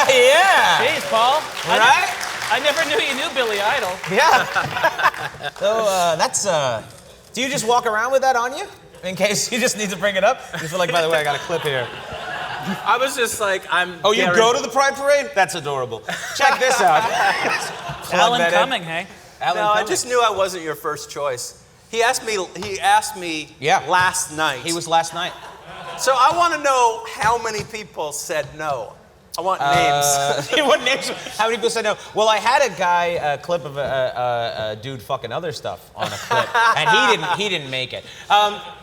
Yeah. Jeez, Paul. Right? I never knew you knew Billy Idol. Yeah. So that's. Do you just walk around with that on you in case you just need to bring it up? You feel like, by the way, I got a clip here. I was just like, Oh, you go to the Pride Parade? That's adorable. Check this out. Alan Cumming, hey? Alan No, I Cumming. just knew I wasn't your first choice. He asked me Yeah. last night. He was last night. So I want to know how many people said no. I want names. You want names? How many people said no? Well, I had a guy, a clip of a dude fucking other stuff on a clip, and he didn't make it.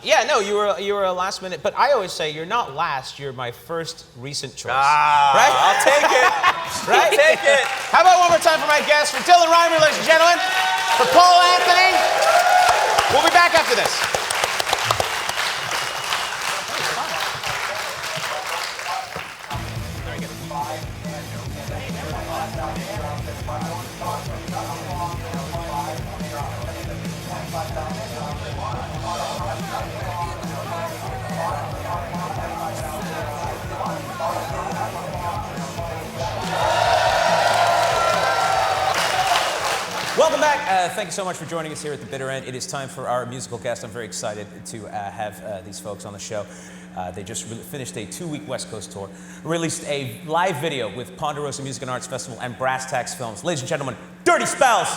Yeah, no, you were a last minute, but I always say you're not last. You're my first recent choice. Right? I'll take it. Right? Take it. How about one more time for my guest, for Dylan Reimer, ladies and gentlemen, for Paul Anthony. We'll be back after this. Welcome back. Thank you so much for joining us here at the bitter end. It is time for our musical guest. I'm very excited to have these folks on the show. They just finished a 2-week West Coast tour, released a live video with Ponderosa Music and Arts Festival and Brass Tacks Films. Ladies and gentlemen, Dirty Spells!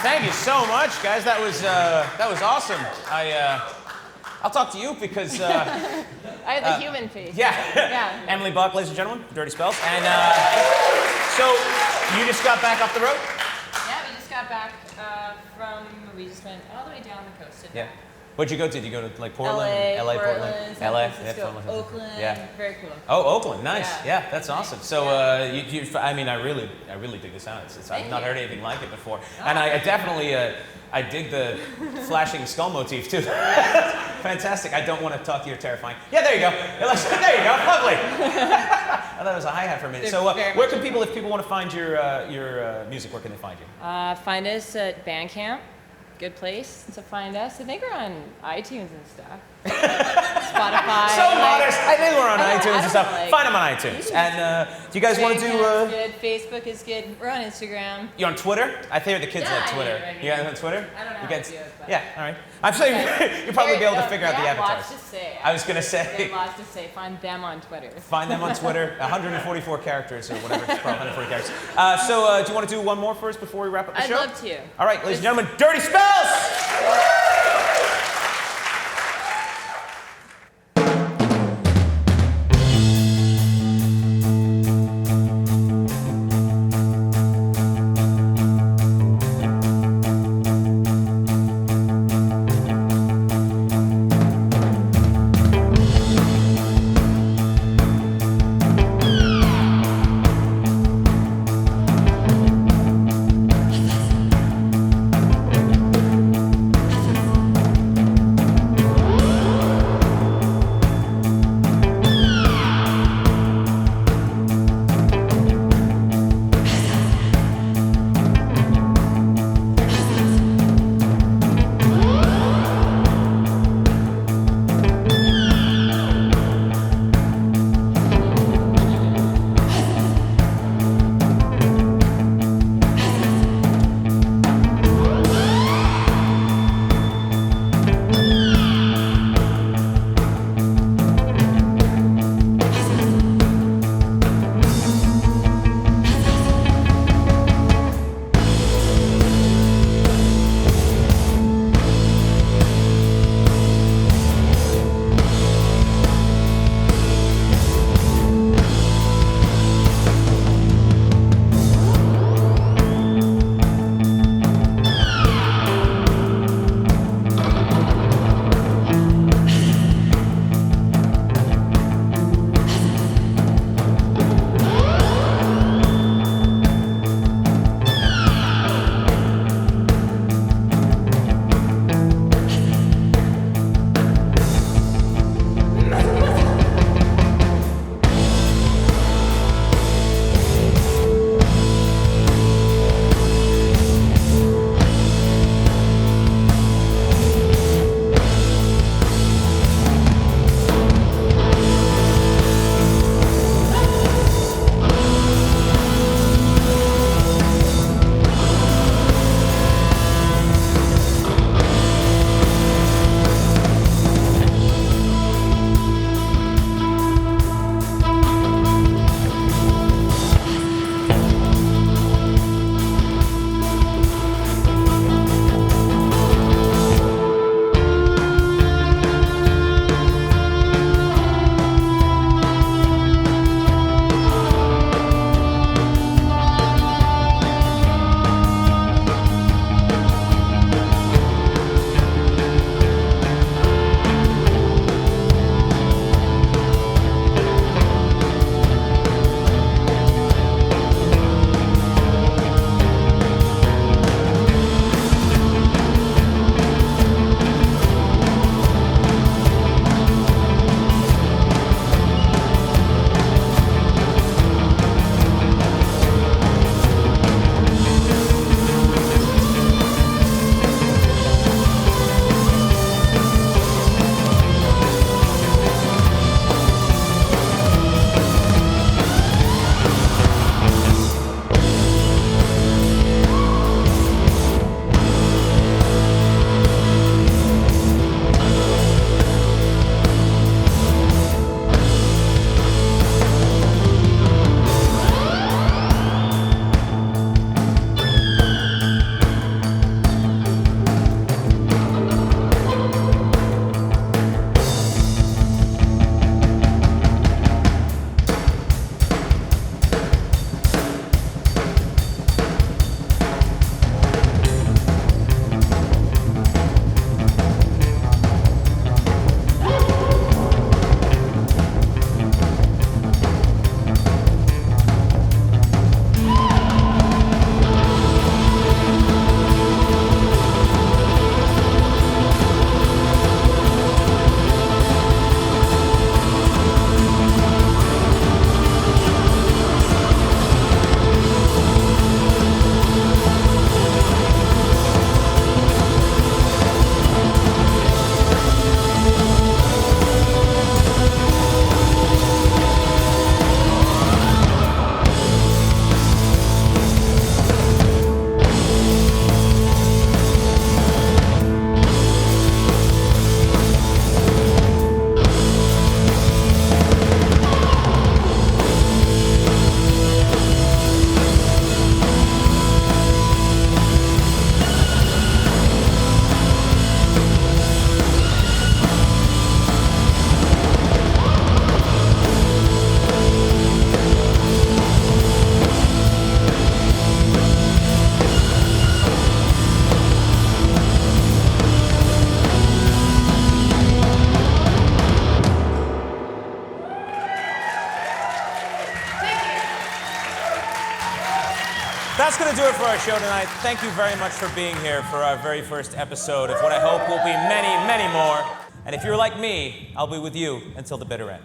Thank you so much, guys. That was awesome. I'll talk to you because I have the human face. Yeah. Yeah. Emily Buck, ladies and gentlemen, Dirty Spells. And so you just got back off the road? Yeah, we just got back we just went all the way down the coast. Yeah. What'd you go to? Did you go to like Portland? LA, Portland, San LA, Francisco, Oakland. Yeah. Very cool. Oh, Oakland, nice. Yeah, that's Nice. awesome. So, I mean, I really dig this out. I've not heard anything like it before, Oh, and I definitely, I dig the flashing skull motif too. Fantastic. I don't want to talk to you. Terrifying. Yeah, there you go. There you go. Lovely. I thought it was a hi-hat for a minute. So, where can people, if people want to find your music, where can they find you? Find us at Bandcamp. Good place to find us. I think we're on iTunes and stuff. Spotify. So modest. I think we're on I don't- iTunes I and don't stuff. know, like, Find them on iTunes. And do you guys want to do? Bandcamp's good. Facebook is good. We're on Instagram. You on Twitter? I think the kids Yeah, like Twitter. I mean, You guys on Twitter? I don't know You how guys- to do it, but- Yeah, all right. I'm sure you'll probably be able to figure out the They have avatars. lots to say. I was gonna They say, have lots to say. Find them on Twitter. find them on Twitter. 144 characters or whatever. It's probably 140 characters. Do you want to do one more first before we wrap up the I'd show? love to. All right, ladies and gentlemen, Dirty Spells. That's going to do it for our show tonight. Thank you very much for being here for our very first episode of what I hope will be many, many more. And if you're like me, I'll be with you until the bitter end.